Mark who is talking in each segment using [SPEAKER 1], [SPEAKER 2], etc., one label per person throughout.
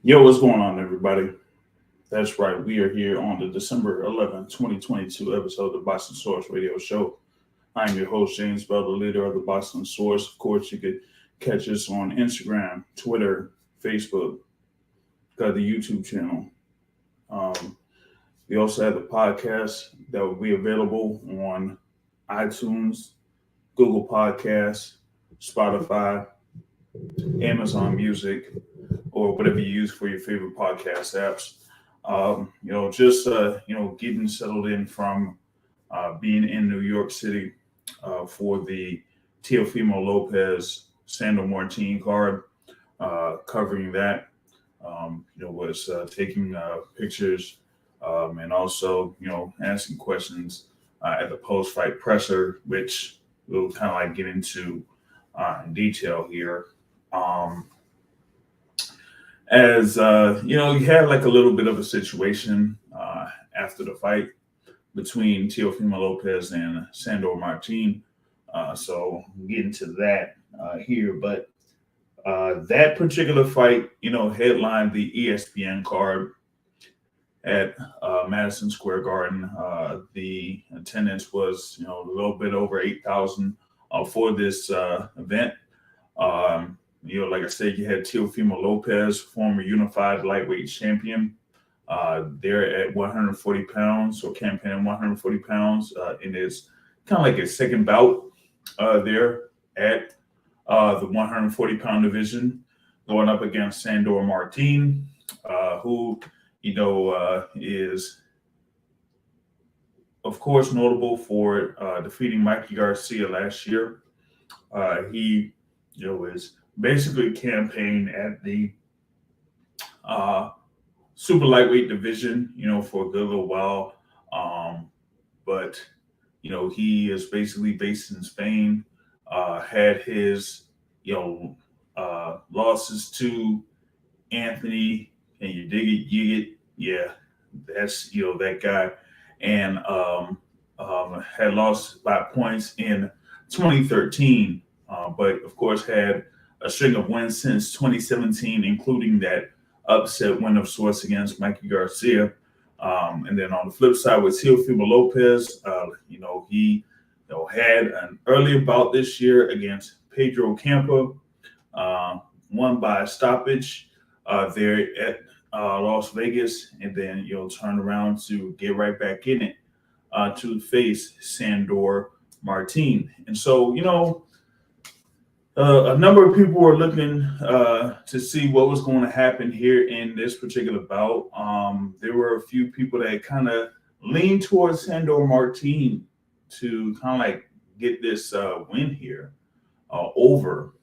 [SPEAKER 1] Yo, what's going on, everybody? That's right. We are here on the December 11th, 2022 episode of the Boston Source Radio Show. I'm your host, James Bell, the leader of the Boston Source. Of course, you could catch us on Instagram, Twitter, Facebook, got the YouTube channel. Um, we also have the podcast that will be available on iTunes, Google Podcasts, Spotify, Amazon Music, or whatever you use for your favorite podcast apps. Getting settled in from being in New York City for the Teofimo Lopez Sandor Martin card, covering that. Was taking pictures and also, asking questions at the post-fight presser, which we'll kind of like get into in detail here. You had like a little bit of a situation after the fight between Teofimo Lopez and Sandor Martin. So we'll get into that here. But that particular fight, headlined the ESPN card at Madison Square Garden. The attendance was, a little bit over 8,000 for this event. Like I said, you had Teofimo Lopez, former unified lightweight champion. There at 140 pounds, or campaigning 140 pounds, in his kind of like his second bout there at the 140-pound division, going up against Sandor Martin, who, is, of course, notable for defeating Mikey Garcia last year. He, is basically campaigned at the super lightweight division, for a good little while. But he is basically based in Spain, had his, losses to Anthony, and you dig it, you get, yeah, that's, that guy. And had lost by points in 2013, but of course had a string of wins since 2017, including that upset win of sorts against Mikey Garcia. And then on the flip side with Teofimo Lopez, he had an earlier bout this year against Pedro Campa, won by a stoppage there at Las Vegas, and then turn around to get right back in it to face Sandor Martin. And so, a number of people were looking to see what was going to happen here in this particular bout. There were a few people that kind of leaned towards Sandor Martin to kind of like get this win here over,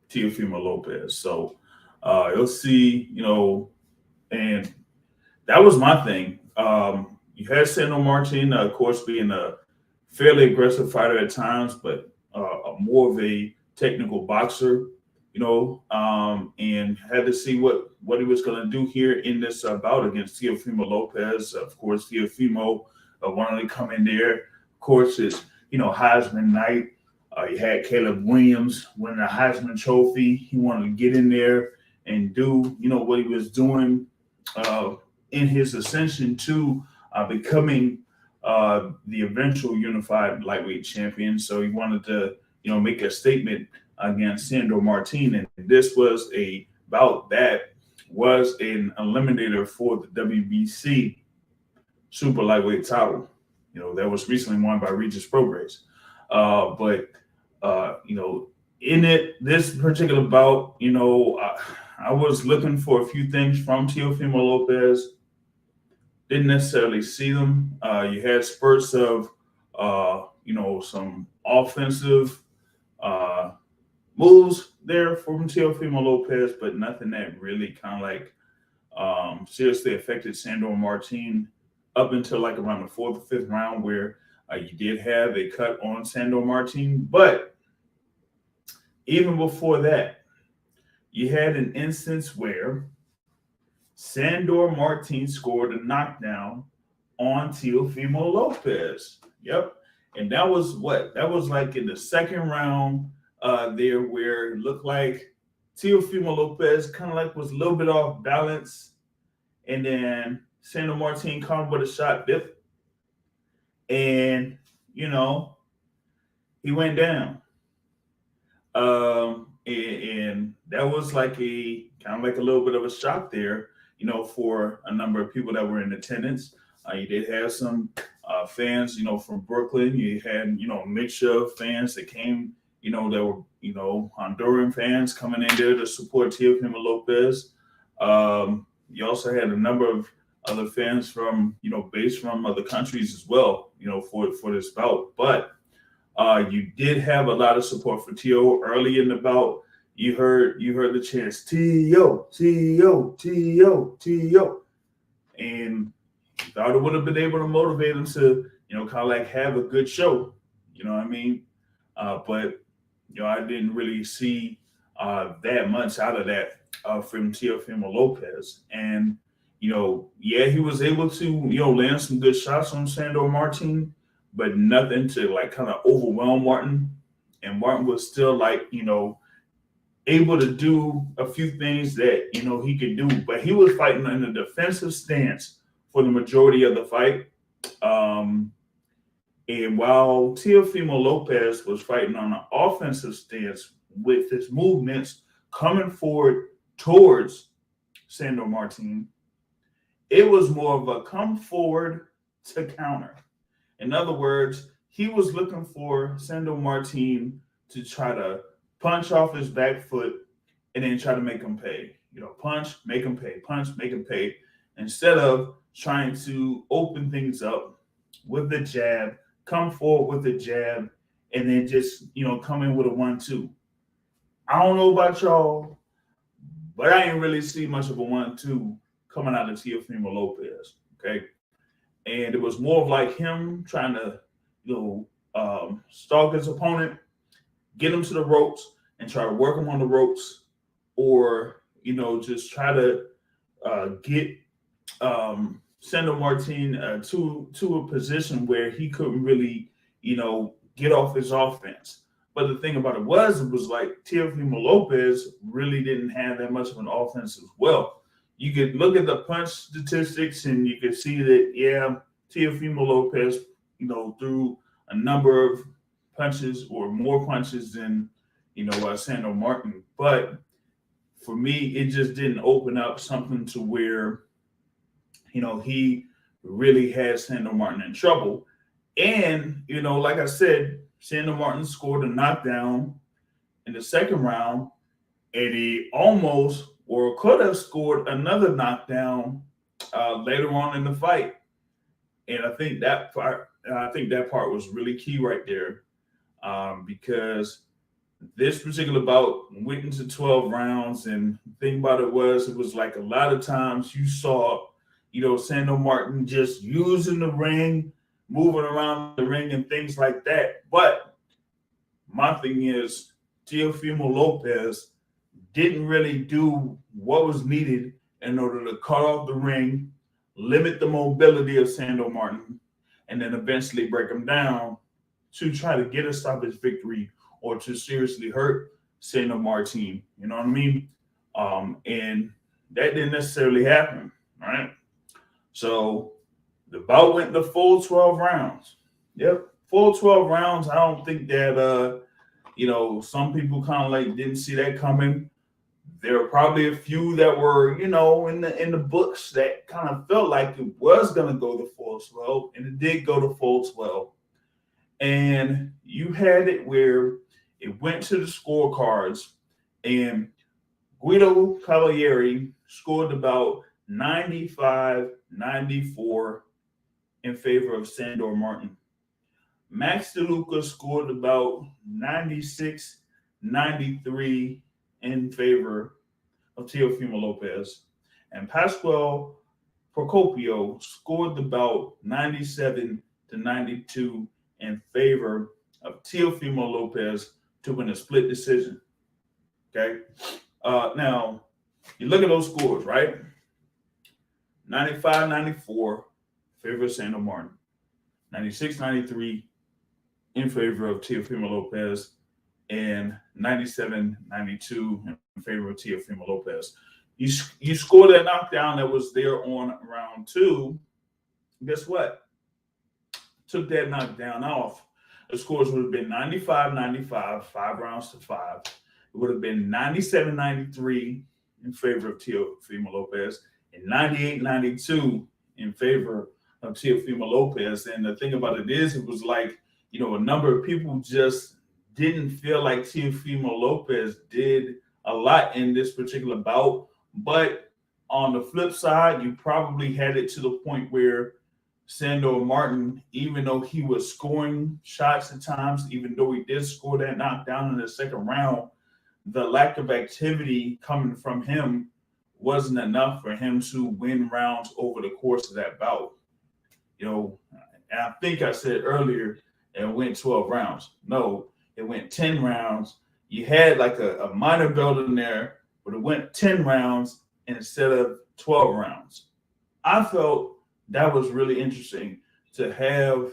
[SPEAKER 1] Teofimo Lopez. So you'll see, and that was my thing. You had Sandor Martin, of course, being a fairly aggressive fighter at times, but more of a technical boxer, and had to see what he was going to do here in this bout against Teofimo Lopez. Of course, Teofimo wanted to come in there. Of course, it's, Heisman night. You had Caleb Williams winning the Heisman Trophy. He wanted to get in there and do, what he was doing in his ascension to becoming the eventual unified lightweight champion. So he wanted to, make a statement against Sandor Martin. And this was a bout that was an eliminator for the WBC super lightweight title, that was recently won by Regis Prograis. In this particular bout, I was looking for a few things from Teofimo Lopez. Didn't necessarily see them. You had spurts of, some offensive moves there from Teofimo Lopez, but nothing that really kind of like seriously affected Sandor Martin up until like around the fourth or fifth round, where you did have a cut on Sandor Martin. But even before that, you had an instance where Sandor Martin scored a knockdown on Teofimo Lopez. Yep. And that was what? That was like in the second round there, where it looked like Teofimo Lopez kind of like was a little bit off balance, and then Sandor Martin caught him with a shot dip, and you know he went down. And that was like a kind of like a little bit of a shock there, for a number of people that were in attendance. You did have some fans, from Brooklyn. You had, a mixture of fans that came, that were, Honduran fans coming in there to support Teofimo Lopez. You also had a number of other fans from, based from other countries as well, for this bout. But you did have a lot of support for T.O. early in the bout. You heard the chants T.O. T.O. T.O. T.O. And thought it would have been able to motivate him to, kind of like have a good show. You know what I mean? But I didn't really see that much out of that from Teofimo Lopez. And he was able to land some good shots on Sandor Martin, but nothing to like kind of overwhelm Martin. And Martin was still like, able to do a few things that, he could do. But he was fighting in a defensive stance for the majority of the fight. And while Teofimo Lopez was fighting on an offensive stance with his movements coming forward towards Sandor Martin, it was more of a come forward to counter. In other words, he was looking for Sandor Martin to try to punch off his back foot and then try to make him pay. Punch, make him pay, punch, make him pay, instead of trying to open things up with the jab, come forward with the jab, and then just, come in with a 1-2. I don't know about y'all, but I ain't really see much of a 1-2 coming out of Teofimo Lopez, okay? And it was more of like him trying to, stalk his opponent, get him to the ropes, and try to work him on the ropes, or, just try to get Sandor Martin to a position where he couldn't really, get off his offense. But the thing about it was like Teofimo Lopez really didn't have that much of an offense as well. You could look at the punch statistics and you could see that, Teofimo Lopez, threw a number of punches or more punches than, Sandor Martin. But for me, it just didn't open up something to where, he really had Sandor Martin in trouble. And, like I said, Sandor Martin scored a knockdown in the second round, and he almost or could have scored another knockdown later on in the fight. And I think that part was really key right there, because this particular bout went into 12 rounds. And the thing about it was like a lot of times you saw, Sandor Martin just using the ring, moving around the ring and things like that. But my thing is, Teofimo Lopez didn't really do what was needed in order to cut off the ring, limit the mobility of Sandor Martin, and then eventually break him down to try to get a stoppage victory or to seriously hurt Sandor Martin. You know what I mean? And that didn't necessarily happen, right? So the bout went the full 12 rounds. Yep, full 12 rounds. I don't think that, some people kind of like didn't see that coming. There were probably a few that were, in the books that kind of felt like it was going to go the full 12, and it did go the full 12. And you had it where it went to the scorecards, and Guido Cavalieri scored about 95-94 in favor of Sandor Martin. Max DeLuca scored about 96-93 in favor of Teofimo Lopez. And Pascual Procopio scored the bout 97-92 in favor of Teofimo Lopez to win a split decision. Okay. Now, you look at those scores, right? 95-94 in favor of Sandor Martin. 96-93 in favor of Teofimo Lopez. and 97-92 in favor of Teofimo Lopez. You scored that knockdown that was there on round 2. Guess what? Took that knockdown off. The scores would have been 95-95, 5 rounds to 5. It would have been 97-93 in favor of Teofimo Lopez and 98-92 in favor of Teofimo Lopez. And the thing about it is, it was like, a number of people just didn't feel like Teofimo Lopez did a lot in this particular bout. But on the flip side, you probably had it to the point where Sandor Martin, even though he was scoring shots at times, even though he did score that knockdown in the second round, the lack of activity coming from him wasn't enough for him to win rounds over the course of that bout. And I think I said earlier it went 12 rounds. No, it went 10 rounds. You had like a minor belt in there, but it went 10 rounds instead of 12 rounds. I felt that was really interesting to have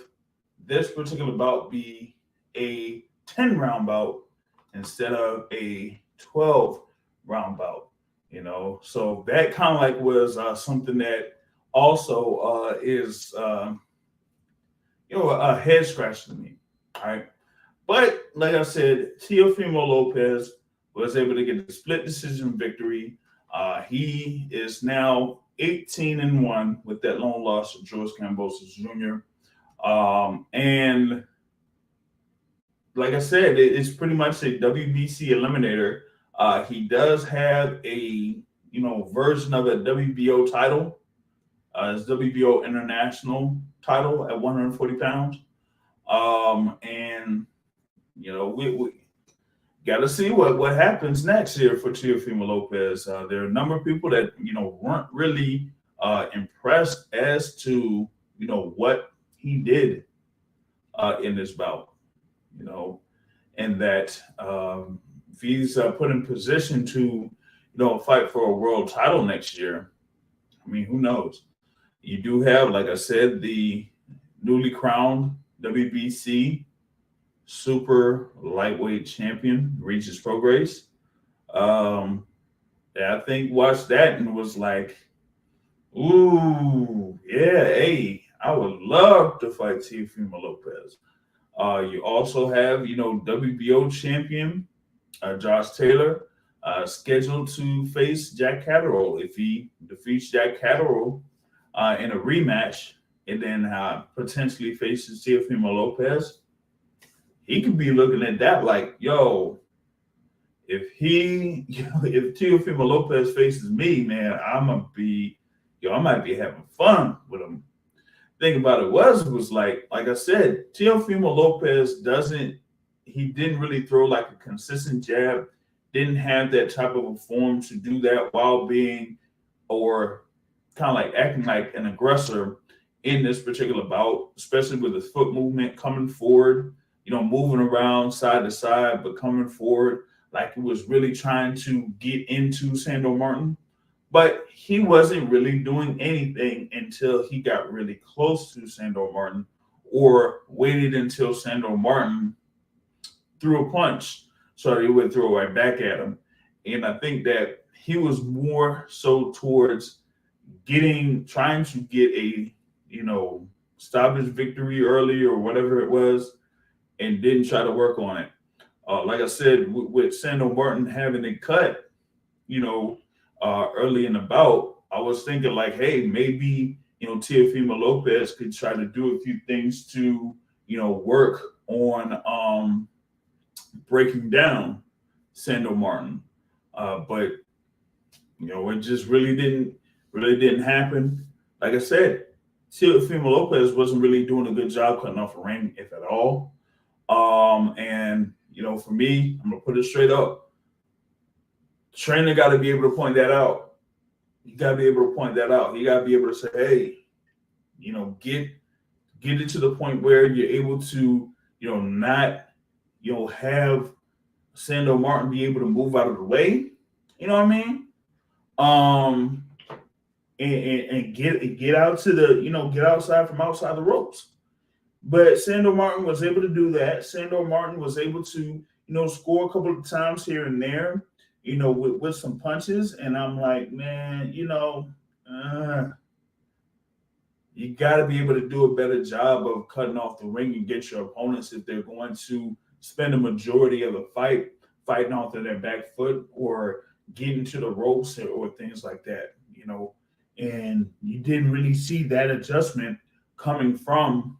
[SPEAKER 1] this particular bout be a 10-round bout instead of a 12-round bout, So that kind of like was something that also is, a head scratch to me, all right? But like I said, Teofimo Lopez was able to get the split decision victory. He is now 18-1 with that lone loss to George Kambosos Jr. And like I said, it's pretty much a WBC eliminator. He does have a version of a WBO title. His WBO international title at 140 pounds. And we got to see what happens next here for Teofimo Lopez. There are a number of people that weren't really impressed as to what he did in this bout. And that if he's put in position to fight for a world title next year, I mean, who knows? You do have, like I said, the newly crowned WBC super lightweight champion, Regis Prograis. I think watched that and was like, ooh, yeah, hey, I would love to fight Teofimo Lopez. You also have, WBO champion Josh Taylor scheduled to face Jack Catterall. If he defeats Jack Catterall in a rematch and then potentially faces Teofimo Lopez, he could be looking at that like, if Teofimo Lopez faces me, man, I might be having fun with him. Thing about it was like I said, Teofimo Lopez didn't really throw like a consistent jab, didn't have that type of a form to do that while being or kind of like acting like an aggressor in this particular bout, especially with his foot movement coming forward, moving around side to side, but coming forward like he was really trying to get into Sandor Martin. But he wasn't really doing anything until he got really close to Sandor Martin or waited until Sandor Martin threw a punch so he would throw right back at him. And I think that he was more so towards trying to get a, stoppage victory early or whatever it was, and didn't try to work on it. Like I said, with Sandor Martin having it cut, early in the bout, I was thinking like, hey, maybe, Teofimo Lopez could try to do a few things to, work on breaking down Sandor Martin. But, it just really didn't happen. Like I said, Teofimo Lopez wasn't really doing a good job cutting off a ring, if at all. And, for me, I'm going to put it straight up. Trainer got to be able to point that out. You got to be able to point that out. You got to be able to say, hey, get it to the point where you're able to, not, have Sandor Martin be able to move out of the way. You know what I mean? And get out to the, get outside from outside the ropes. But Sandor Martin was able to do that. Sandor Martin was able to, score a couple of times here and there, with some punches. And I'm like, man, you got to be able to do a better job of cutting off the ring and get your opponents if they're going to spend a majority of the fight fighting off of their back foot or getting to the ropes or things like that, And you didn't really see that adjustment coming from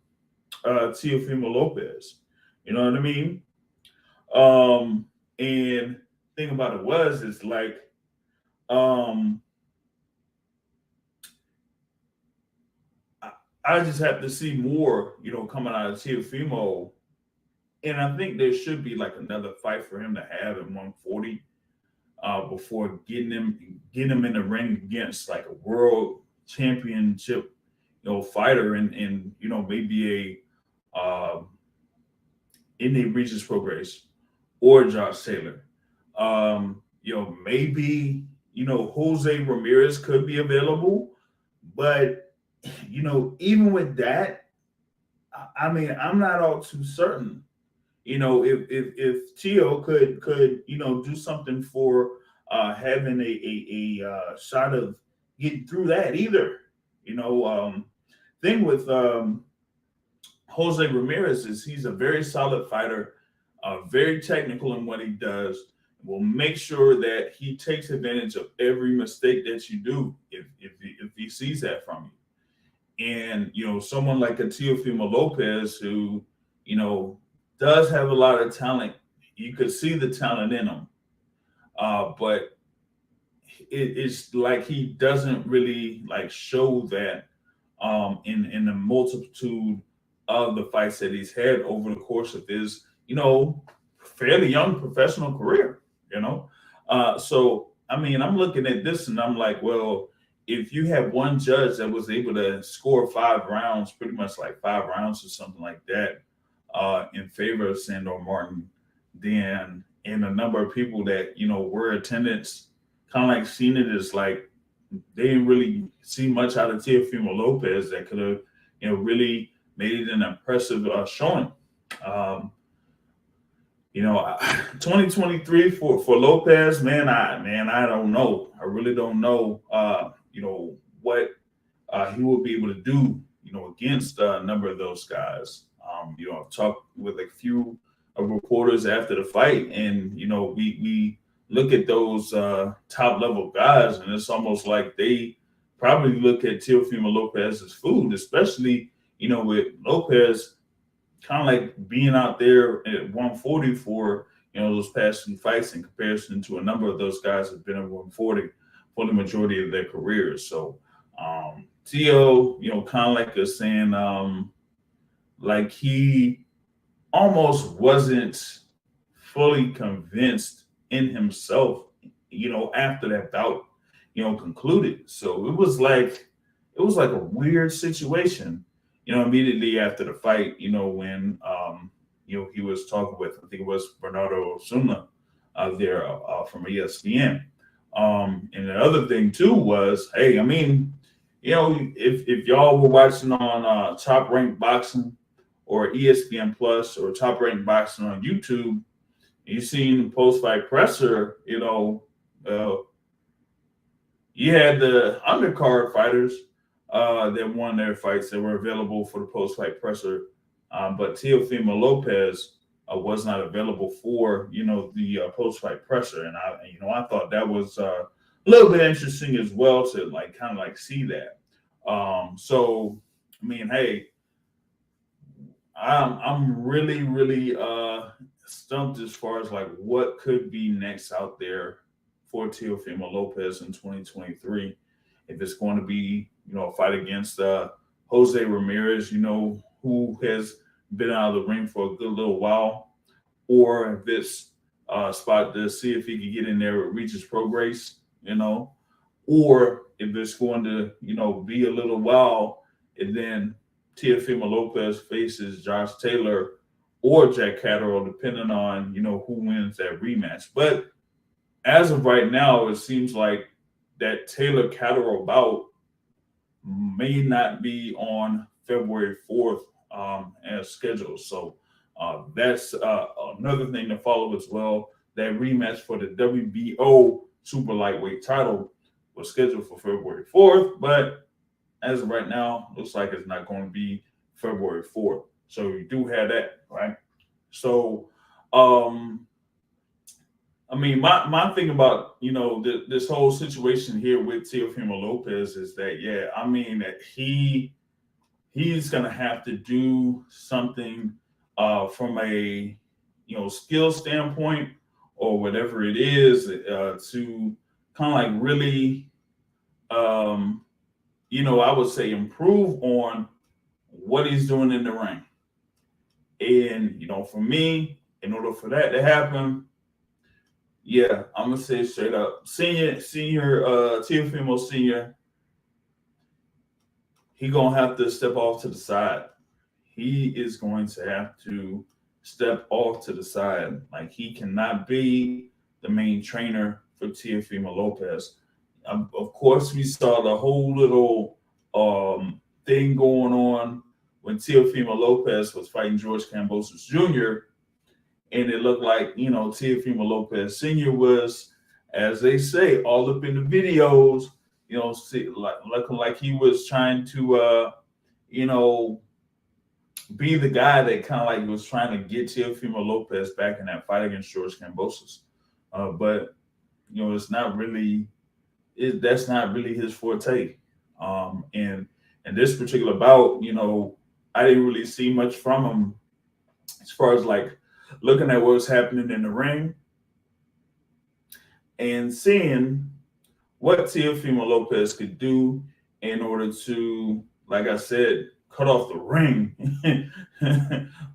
[SPEAKER 1] Teofimo Lopez. You know what I mean? And thing about it is like, I just have to see more, coming out of Teofimo. And I think there should be like another fight for him to have at 140 before getting him in the ring against like a world championship, fighter and maybe a in Regis Progress or Josh Taylor. Maybe Jose Ramirez could be available, but even with that, I mean, I'm not all too certain. If Tio could do something for having a shot of getting through that either. Thing with Jose Ramirez is he's a very solid fighter, very technical in what he does. Will make sure that he takes advantage of every mistake that you do if he sees that from you. And, someone like a Teofimo Lopez who, does have a lot of talent. You could see the talent in him. But it's like he doesn't really like show that in the multitude of the fights that he's had over the course of his, fairly young professional career, So, I mean, I'm looking at this and I'm like, well, if you have one judge that was able to score 5 rounds, pretty much like 5 rounds or something like that, in favor of Sandor Martin, then and a number of people that were attendants, kind of like seen it as like they didn't really see much out of Teofimo Lopez that could have really made it an impressive showing. 2023 for Lopez, man, I don't know. I really don't know. What he will be able to do, against a number of those guys. I've talked with a few reporters after the fight, and we look at those top level guys, and it's almost like they probably look at Teofimo Lopez as food, especially with Lopez kind of like being out there at 140 for those past 2 fights in comparison to a number of those guys have been at 140 for the majority of their careers. So Tio, kind of like us saying, like he almost wasn't fully convinced in himself, after that bout, concluded. So it was like a weird situation, immediately after the fight, when he was talking with, I think it was Bernardo Osuna there from ESPN. And the other thing too was, hey, I mean, if y'all were watching on Top Rank Boxing or ESPN Plus or Top Rank Boxing on YouTube, you seen the post-fight presser, you had the undercard fighters that won their fights that were available for the post-fight presser, but Teofimo Lopez was not available for the post-fight presser, and I thought that was a little bit interesting as well to kind of see that. So I mean, hey, I'm really stumped as far as what could be next out there for Teofimo Lopez in 2023. If it's going to be a fight against Jose Ramirez, who has been out of the ring for a good little while, or if it's a spot to see if he can get in there with Regis Progress, or if it's going to be a little while and then Teofimo Lopez faces Josh Taylor or Jack Catterall, depending on who wins that rematch. But as of right now, it seems like that Taylor Catterall bout may not be on February 4th as scheduled. So That's another thing to follow as well. That rematch for the WBO super lightweight title was scheduled for February 4th, but as of right now, looks like it's not going to be February 4th. So you do have that, right? So, I mean, my thing about this whole situation here with Teofimo Lopez is that I mean that he's gonna have to do something from a skill standpoint or whatever it is to kind of like really I would say improve on what he's doing in the ring. And for me, in order for that to happen, I'm gonna say it straight up. Senior Teofimo Senior, he gonna have to step off to the side. He is going to have to step off to the side. Like, he cannot be the main trainer for Teofimo Lopez. Of course, we saw the whole little thing going on when Teofimo Lopez was fighting George Kambosos Jr., and it looked like, Teofimo Lopez Sr. was, as they say, all up in the videos, looking like he was trying to, be the guy that kind of like was trying to get Teofimo Lopez back in that fight against George Kambosos. But, it's not really, that's not really his forte. And this particular bout, I didn't really see much from him as far as like looking at what was happening in the ring and seeing what Teofimo Lopez could do in order to, like I said, cut off the ring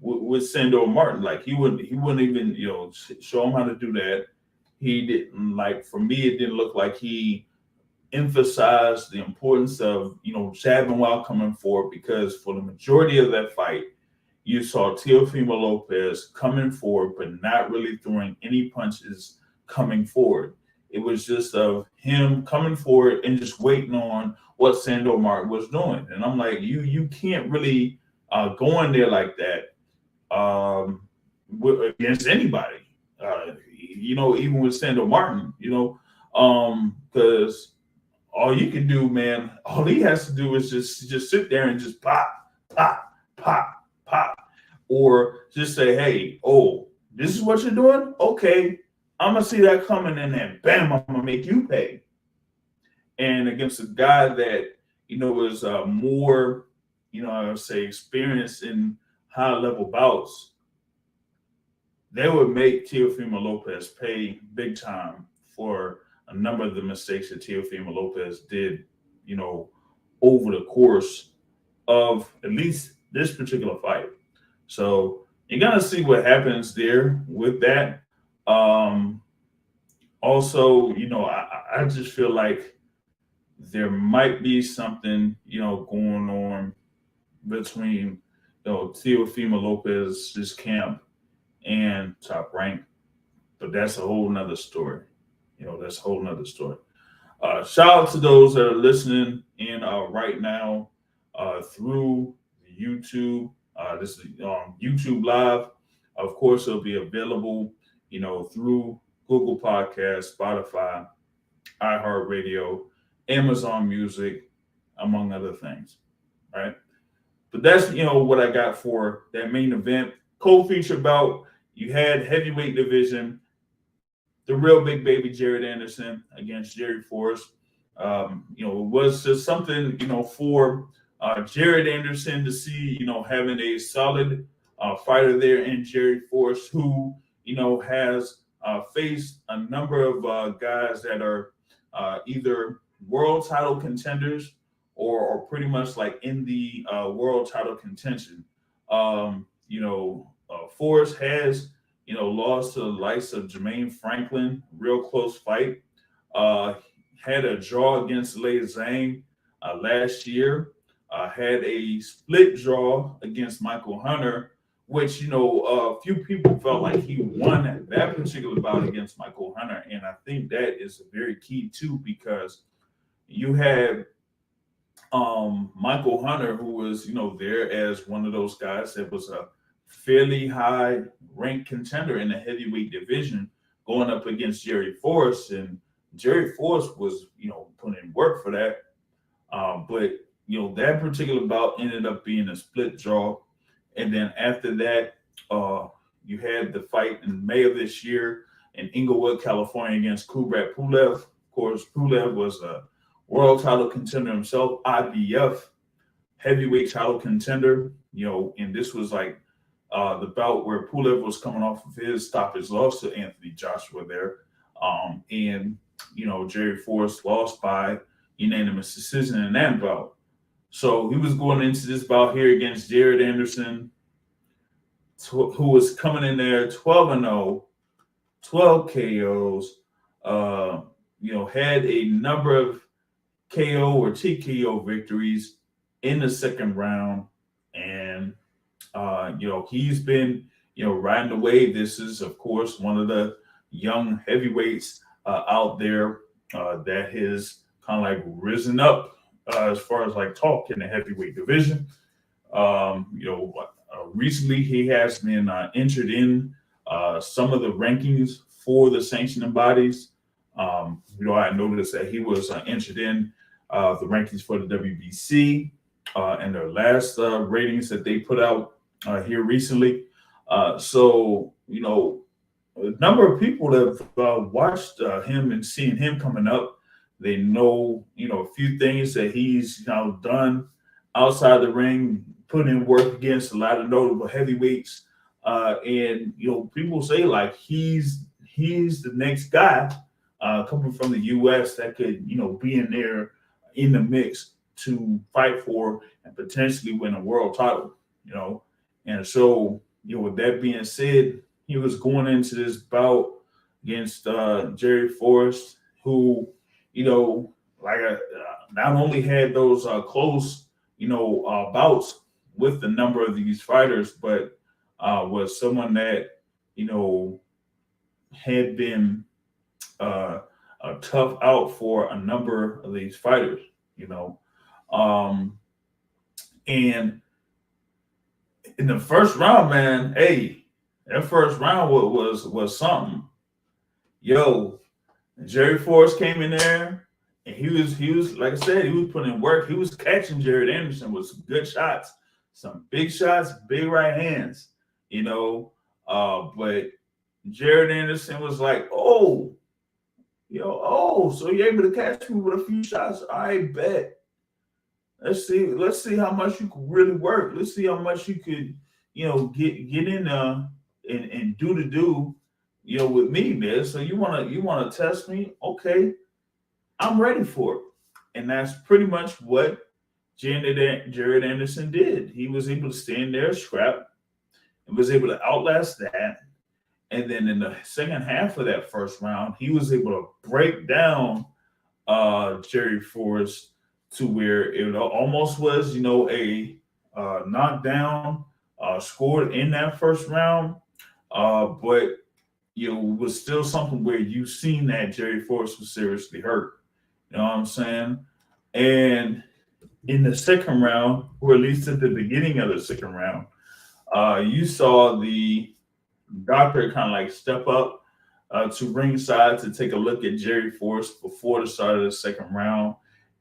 [SPEAKER 1] with Sandor Martin. Like, he wouldn't even show him how to do that. He didn't, like, for me, it didn't look like he emphasized the importance of jabbing while coming forward, because for the majority of that fight, you saw Teofimo Lopez coming forward, but not really throwing any punches coming forward. It was just of him coming forward and just waiting on what Sandor Martin was doing. And I'm like, you can't really go in there like that against anybody. Even with Sandor Martin, because all you can do, man, all he has to do is just sit there and just pop, pop, pop, pop, or just say, hey, oh, this is what you're doing? Okay, I'm going to see that coming, and then bam, I'm going to make you pay. And against a guy that, is more, I would say, experienced in high-level bouts, they would make Teofimo Lopez pay big time for a number of the mistakes that Teofimo Lopez did, over the course of at least this particular fight. So you're going to see what happens there with that. Also, I just feel like there might be something, going on between, Teofimo Lopez's camp and Top Rank, but that's a whole nother story. That's a whole nother story. Shout out to those that are listening in right now through YouTube. This is YouTube Live. Of course, it'll be available, through Google Podcasts, Spotify, iHeartRadio, Amazon Music, among other things. Right. But that's, what I got for that main event. Co-feature bout, you had heavyweight division, the real big baby Jared Anderson against Jerry Forrest. It was just something, for Jared Anderson to see, having a solid fighter there in Jerry Forrest, who, has faced a number of guys that are either world title contenders or pretty much like in the world title contention. Forrest has, lost to the likes of Jermaine Franklin, real close fight. Had a draw against Lei Zhang last year. Had a split draw against Michael Hunter, which, a few people felt like he won that particular bout against Michael Hunter. And I think that is very key too, because you had Michael Hunter, who was, there as one of those guys that was a fairly high ranked contender in the heavyweight division going up against Jerry Forrest. And Jerry Forrest was, putting in work for that. But, that particular bout ended up being a split draw. And then after that, you had the fight in May of this year in Inglewood, California against Kubrat Pulev. Of course, Pulev was a world title contender himself, IBF heavyweight title contender, and this was like the bout where Pulev was coming off of his stoppage loss to Anthony Joshua there. And Jerry Forrest lost by unanimous decision in that bout. So he was going into this bout here against Jared Anderson, who was coming in there 12-0, 12 KOs, had a number of KO or TKO victories in the second round. And, he's been, riding the wave. This is, of course, one of the young heavyweights out there that has kind of like risen up as far as like talk in the heavyweight division. Recently he has been entered in some of the rankings for the sanctioning bodies. I noticed that he was entered in the rankings for the WBC and their last ratings that they put out here recently. So a number of people have watched him and seen him coming up. They know, a few things that he's done outside the ring, put in work against a lot of notable heavyweights. And people say like he's the next guy coming from the U.S. that could be in there in the mix to fight for and potentially win a world title. And so with that being said, he was going into this bout against Jerry Forrest, who not only had those close bouts with a number of these fighters, but was someone that had been a tough out for a number of these fighters. And in the first round, man, that first round was something. Jerry Forrest came in there, and he was like I said, he was putting in work. He was catching Jared Anderson with some good shots, some big shots, big right hands. But Jared Anderson was like, so you're able to catch me with a few shots? I bet. Let's see how much you could really work. Let's see how much you could, get in and do with me, man. So you wanna test me? Okay, I'm ready for it. And that's pretty much what Jared Anderson did. He was able to stand there, scrap, and was able to outlast that. And then in the second half of that first round, he was able to break down Jerry Forrest to where it almost was, a knockdown scored in that first round. But was still something where you seen that Jerry Forrest was seriously hurt. You know what I'm saying? And in the second round, or at least at the beginning of the second round, you saw the doctor kind of like step up to ringside to take a look at Jerry Forrest before the start of the second round.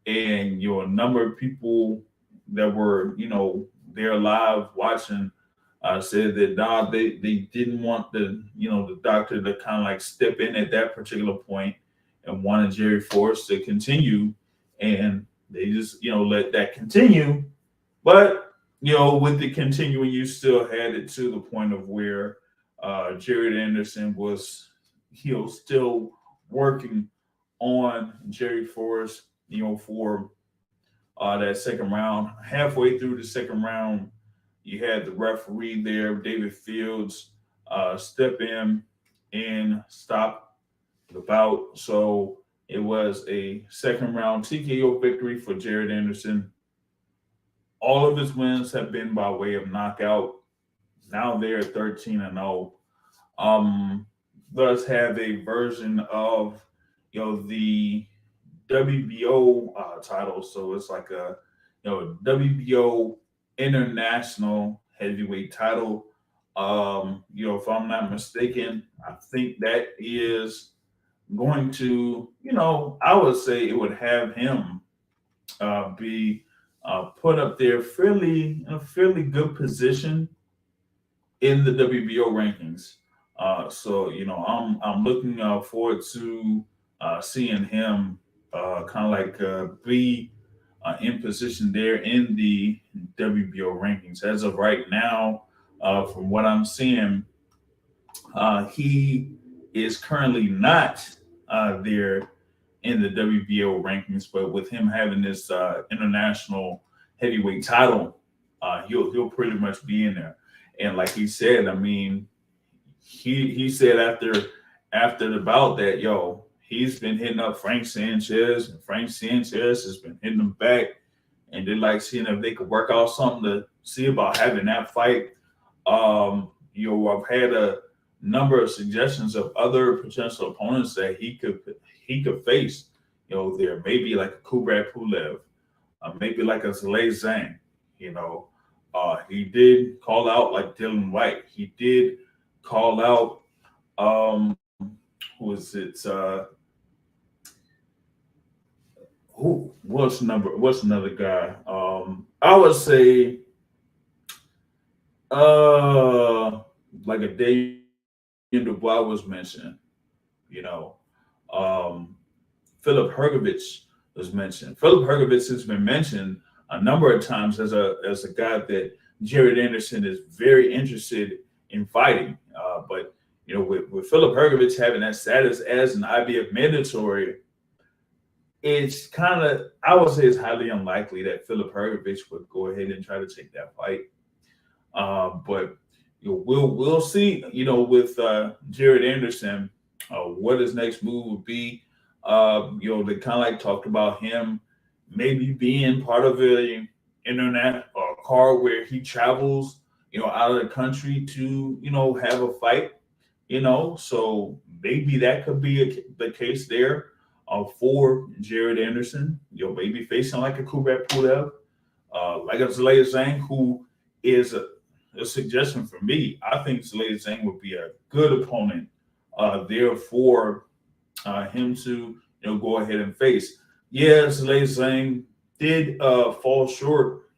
[SPEAKER 1] And a number of people that were, there live watching said that they didn't want the doctor to kind of like step in at that particular point and wanted Jerry Forrest to continue, and they just let that continue. But with the continuing, you still had it to the point of where Jared Anderson was still working on Jerry Forrest for that second round. Halfway through the second round, you had the referee there, David Fields, step in and stop the bout. So it was a second round TKO victory for Jared Anderson. All of his wins have been by way of knockout. Now they're 13-0. Does have a version of the WBO title, so it's like a WBO international heavyweight title. If I'm not mistaken, I think that is going to, I would say it would have him be put up there fairly in a fairly good position in the WBO rankings. So I'm looking forward to seeing him kind of like be in position there in the WBO rankings. As of right now, from what I'm seeing, he is currently not there in the WBO rankings, but with him having this international heavyweight title, he'll pretty much be in there. And like he said, I mean, he said after the bout that he's been hitting up Frank Sanchez, and Frank Sanchez has been hitting him back, and they like seeing if they could work out something to see about having that fight. I've had a number of suggestions of other potential opponents that he could face. There may be like a Kubrat Pulev, maybe like a Zalay Zhang. He did call out like Dylan White. He did call out who is it? What's another guy? I would say like a Dave Dubois was mentioned. You know, um, Philip Hergovich was mentioned. Philip Hergovich has been mentioned a number of times as a guy that Jared Anderson is very interested in fighting. But with Philip Hergovich having that status as an IBF mandatory, it's kind of, I would say it's highly unlikely that Philip Hergovich would go ahead and try to take that fight. But we'll see. With Jared Anderson, what his next move would be. They kind of like talked about him maybe being part of a internet or car where he travels, out of the country to, have a fight. So maybe that could be the case there for Jared Anderson. Maybe facing like a Kubrat Pulev, like a Zalay Zhang, who is a suggestion for me. I think Zalay Zhang would be a good opponent there for him to go ahead and face. Yeah, Zalay Zhang did fall short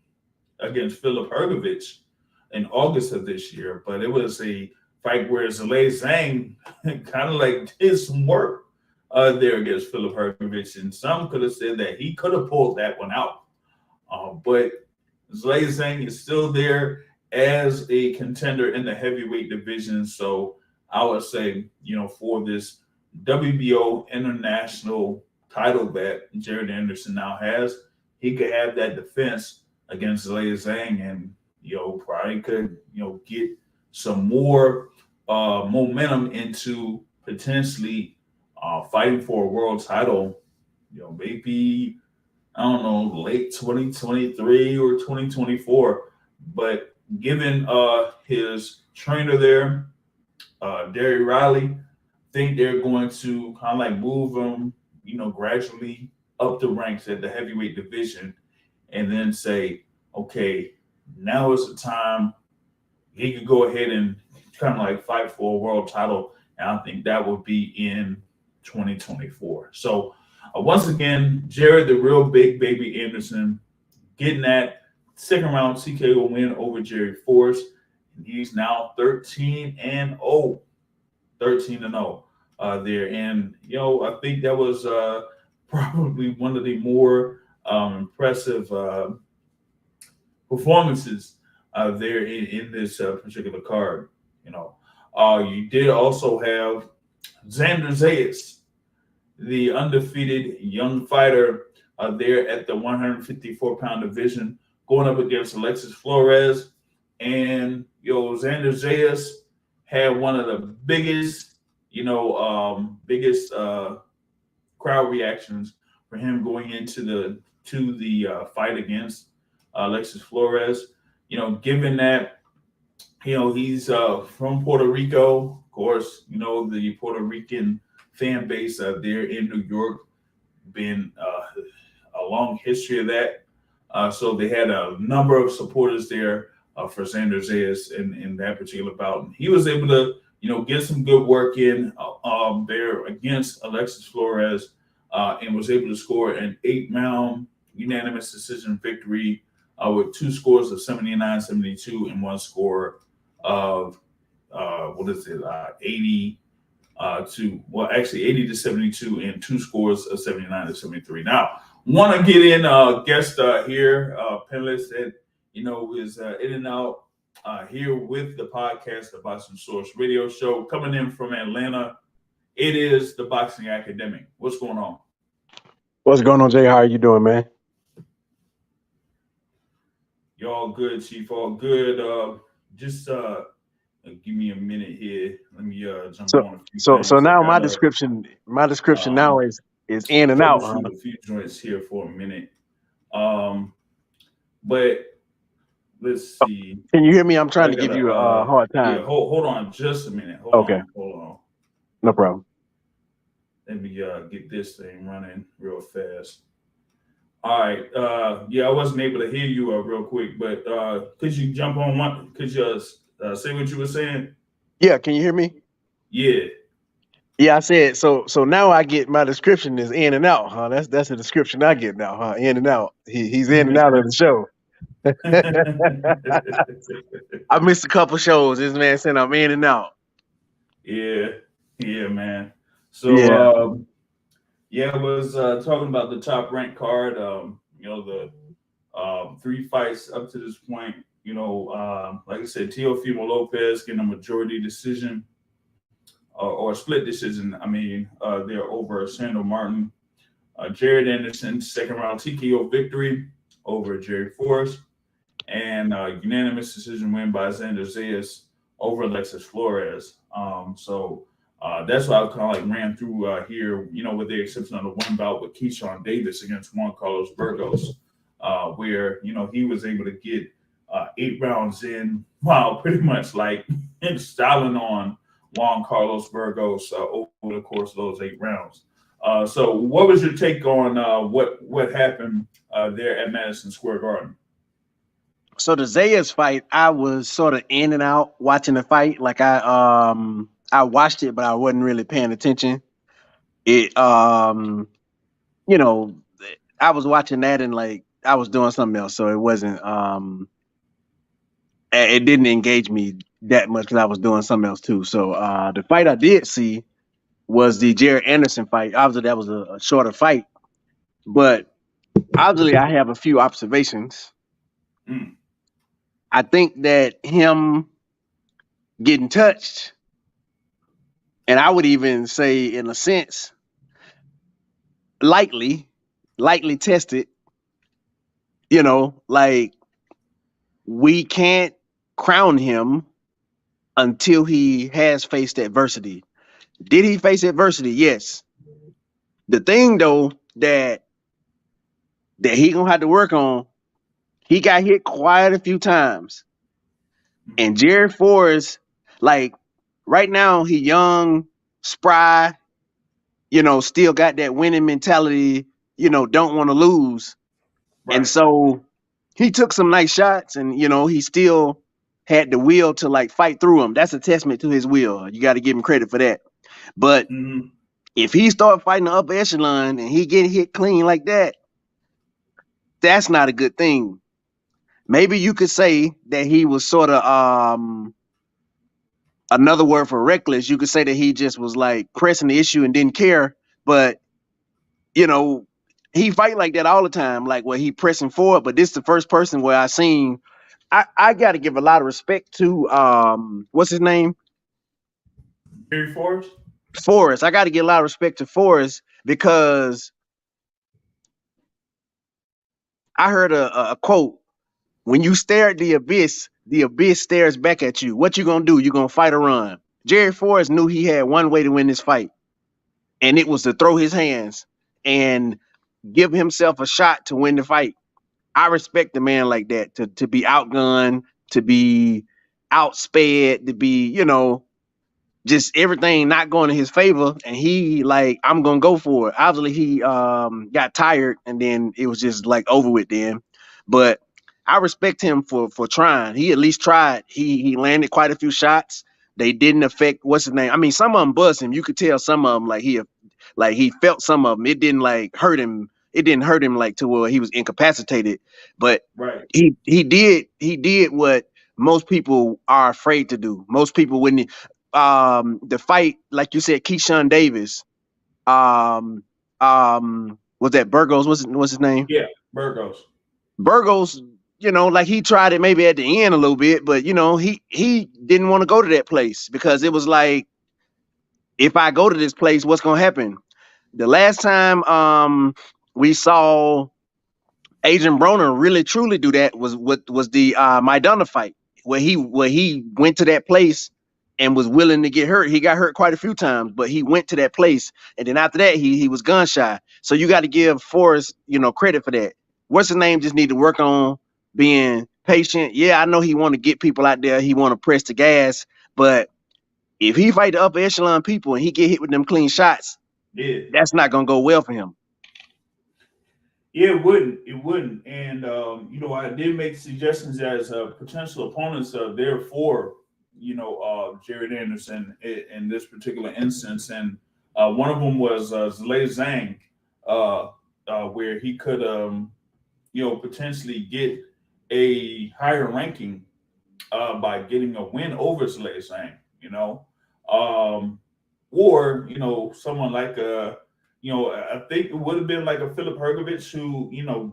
[SPEAKER 1] against Philip Hergovich in August of this year, but it was a fight where Zalay Zhang kind of like did some work there against Philip Hergovich, and some could have said that he could have pulled that one out. But Zalay Zhang is still there as a contender in the heavyweight division. So I would say, for this WBO international title that Jared Anderson now has, he could have that defense against Zalay Zhang, and probably could get some more momentum into potentially fighting for a world title. Maybe I don't know, late 2023 or 2024. But given his trainer there, Derry Riley, I think they're going to kind of like move him, gradually up the ranks at the heavyweight division, and then say, okay, now is the time he could go ahead and kind of like fight for a world title. And I think that would be in 2024. So once again, Jared, the real big baby Anderson, getting that second round TKO win over Jerry Forrest. And he's now 13-0. 13-0 there. And, I think that was probably one of the more impressive performances there in this particular card. You did also have Xander Zayas, the undefeated young fighter there at the 154-pound division, going up against Alexis Flores. And Xander Zayas had one of the biggest crowd reactions for him going into the fight against Alexis Flores. Given that he's from Puerto Rico, of course, the Puerto Rican fan base there in New York, been a long history of that. So they had a number of supporters there for Xander Zayas in that particular bout. He was able to, get some good work in there against Alexis Flores, and was able to score an 8-round unanimous decision victory with 2 scores of 79-72 and 1 score of 80 80-72 and 2 scores of 79-73. Now, want to get in guest here, panelist that is in and out here with the podcast, the Boxing Source Radio Show, coming in from Atlanta. It is the Boxing Academic. What's going on?
[SPEAKER 2] What's going on, Jay? How are you doing, man?
[SPEAKER 1] Y'all good, Chief? All good. Just give me a minute here. Let me jump on a few things.
[SPEAKER 2] So now my description now is in and out.
[SPEAKER 1] A few joints here for a minute. But let's see.
[SPEAKER 2] Can you hear me? I'm trying to give you a hard time.
[SPEAKER 1] Yeah, hold on just a minute. Hold on.
[SPEAKER 2] No problem.
[SPEAKER 1] Let me get this thing running real fast. All right. I wasn't able to hear you real quick, but could you jump on one? Could you say what you were saying?
[SPEAKER 2] Yeah. Can you hear me?
[SPEAKER 1] Yeah.
[SPEAKER 2] Yeah, I said so. Now I get my description is in and out, huh? That's the description I get now, huh? In and out. He's in and out of the show. I missed a couple shows. This man said I'm in and out.
[SPEAKER 1] Yeah, man. So I was talking about the top ranked card. The 3 fights up to this point. Like I said, Teofimo Lopez getting a majority decision or a split decision. They're over Sandor Martin. Jared Anderson, 2nd round TKO victory over Jerry Forrest, and unanimous decision win by Xander Zayas over Alexis Flores. That's why I kind of like ran through here, with the exception of the one bout with Keyshawn Davis against Juan Carlos Burgos, where, he was able to get 8 rounds in while pretty much like styling on Juan Carlos Burgos over the course of those 8 rounds. So what was your take on what happened there at Madison Square Garden?
[SPEAKER 2] So the Zayas fight, I was sort of in and out watching the fight. Like I watched it, but I wasn't really paying attention. I was watching that and like I was doing something else, so it wasn't. It didn't engage me that much because I was doing something else too. So the fight I did see was the Jared Anderson fight. Obviously, that was a shorter fight, but obviously, I have a few observations. I think that him getting touched, and I would even say, in a sense, lightly tested. Like we can't crown him until he has faced adversity. Did he face adversity? Yes. The thing though that he gonna have to work on, he got hit quite a few times. And Jerry Forrest, like right now, he young, spry, still got that winning mentality, don't want to lose. Right. And so he took some nice shots and, he still had the will to like fight through them. That's a testament to his will. You got to give him credit for that. But if he start fighting the upper echelon and he get hit clean like that, that's not a good thing. Maybe you could say that he was sort of another word for reckless. You could say that he just was like pressing the issue and didn't care. But he fight like that all the time, like where he pressing forward. But this is the first person where I seen. I got to give a lot of respect to what's his name?
[SPEAKER 1] Jerry Forrest.
[SPEAKER 2] Forrest. I got to give a lot of respect to Forrest because I heard a quote. When you stare at the abyss stares back at you. What you gonna do? You gonna fight or run? Jerry Forrest knew he had one way to win this fight, and it was to throw his hands and give himself a shot to win the fight. I respect the man like that, to be outgunned, to be outsped, to be, just everything not going in his favor. And he like, I'm gonna go for it. Obviously he got tired and then it was just like over with then. But I respect him for trying. He at least tried. He landed quite a few shots. They didn't affect what's his name. I mean, some of them buzzed him. You could tell some of them like he felt some of them. It didn't like hurt him. It didn't hurt him like to where he was incapacitated. But
[SPEAKER 1] Right.
[SPEAKER 2] he did what most people are afraid to do. Most people when the fight, like you said, Keyshawn Davis, was that Burgos? What's his name?
[SPEAKER 1] Yeah. Burgos.
[SPEAKER 2] Burgos, like he tried it maybe at the end a little bit, but he didn't want to go to that place because it was like, if I go to this place, what's gonna happen? The last time we saw Adrian Broner really truly do that was the Maidana fight where he went to that place and was willing to get hurt. He got hurt quite a few times, but he went to that place, and then after that he was gun shy. So you got to give Forrest credit for that. What's his name? Just need to work on being patient. Yeah, I know he want to get people out there. He want to press the gas, but if he fight the upper echelon people and he get hit with them clean shots,
[SPEAKER 1] Yeah.
[SPEAKER 2] that's not gonna go well for him.
[SPEAKER 1] Yeah, it wouldn't. It wouldn't. And I did make suggestions as potential opponents there for Jared Anderson in this particular instance, and one of them was Zalay Zhang, where he could potentially get a higher ranking by getting a win over Zalay Zhang. Or someone like I think it would have been like a Philip Hergovich who,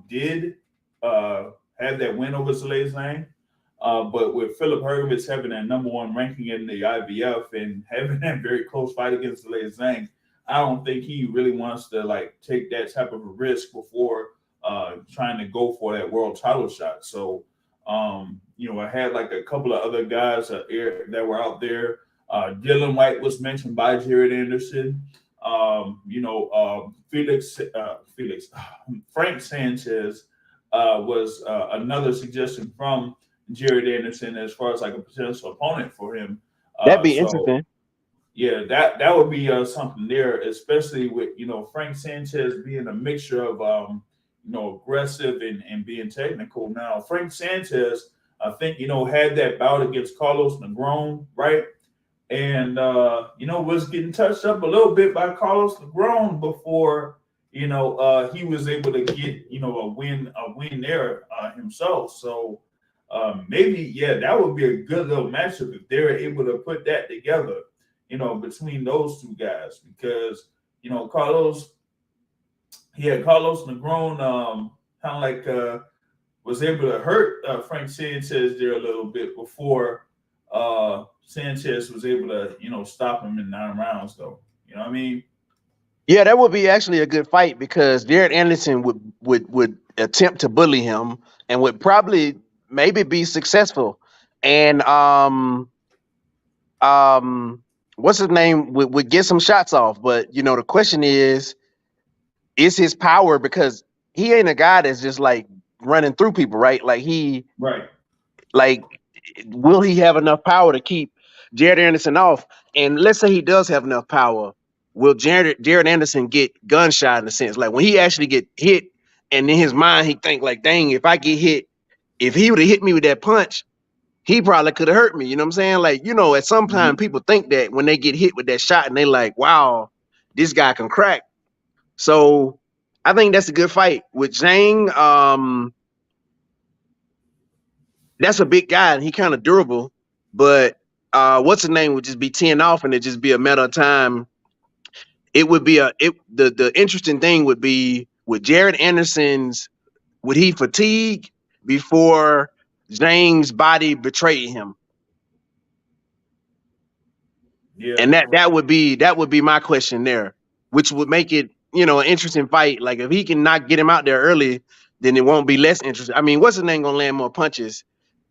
[SPEAKER 1] did have that win over Zalay Zhang. But with Philip Hergovich having that number one ranking in the IBF and having that very close fight against Zalay Zhang, I don't think he really wants to like take that type of a risk before trying to go for that world title shot. So, I had like a couple of other guys that were out there. Dylan White was mentioned by Jared Anderson. Frank Sanchez was another suggestion from Jared Anderson as far as like a potential opponent for him.
[SPEAKER 2] That'd be
[SPEAKER 1] So
[SPEAKER 2] interesting.
[SPEAKER 1] yeah, that would be something there, especially with Frank Sanchez being a mixture of aggressive and being technical. Now Frank Sanchez, I think had that bout against Carlos Negron, right? And was getting touched up a little bit by Carlos Negron before he was able to get a win there himself. So maybe that would be a good little matchup if they're able to put that together, between those two guys, because Carlos Negron kind of like was able to hurt Frank Sanchez there a little bit before Sanchez was able to, stop him in 9 rounds, though. You know what I mean?
[SPEAKER 2] Yeah, that would be actually a good fight because Jared Anderson would attempt to bully him and would probably maybe be successful. And what's his name would get some shots off. But the question is his power, because he ain't a guy that's just like running through people, right? Like
[SPEAKER 1] Right.
[SPEAKER 2] like, will he have enough power to keep Jared Anderson off? And let's say he does have enough power. Will Jared Anderson get gunshot in a sense? Like when he actually get hit and in his mind he think like, dang, if I get hit, if he would have hit me with that punch, he probably could have hurt me. You know what I'm saying? Like, at some time people think that when they get hit with that shot and they like, wow, this guy can crack. So I think that's a good fight. With Zhang, that's a big guy and he kind of durable, but what's his name would just be 10 off and it'd just be a matter of time. It would be the interesting thing would be with Jared Anderson's, would he fatigue before Zhang's body betrayed him?
[SPEAKER 1] Yeah.
[SPEAKER 2] And that would be my question there, which would make it, an interesting fight. Like if he can not get him out there early, then it won't be less interesting. I mean, what's his name gonna land more punches?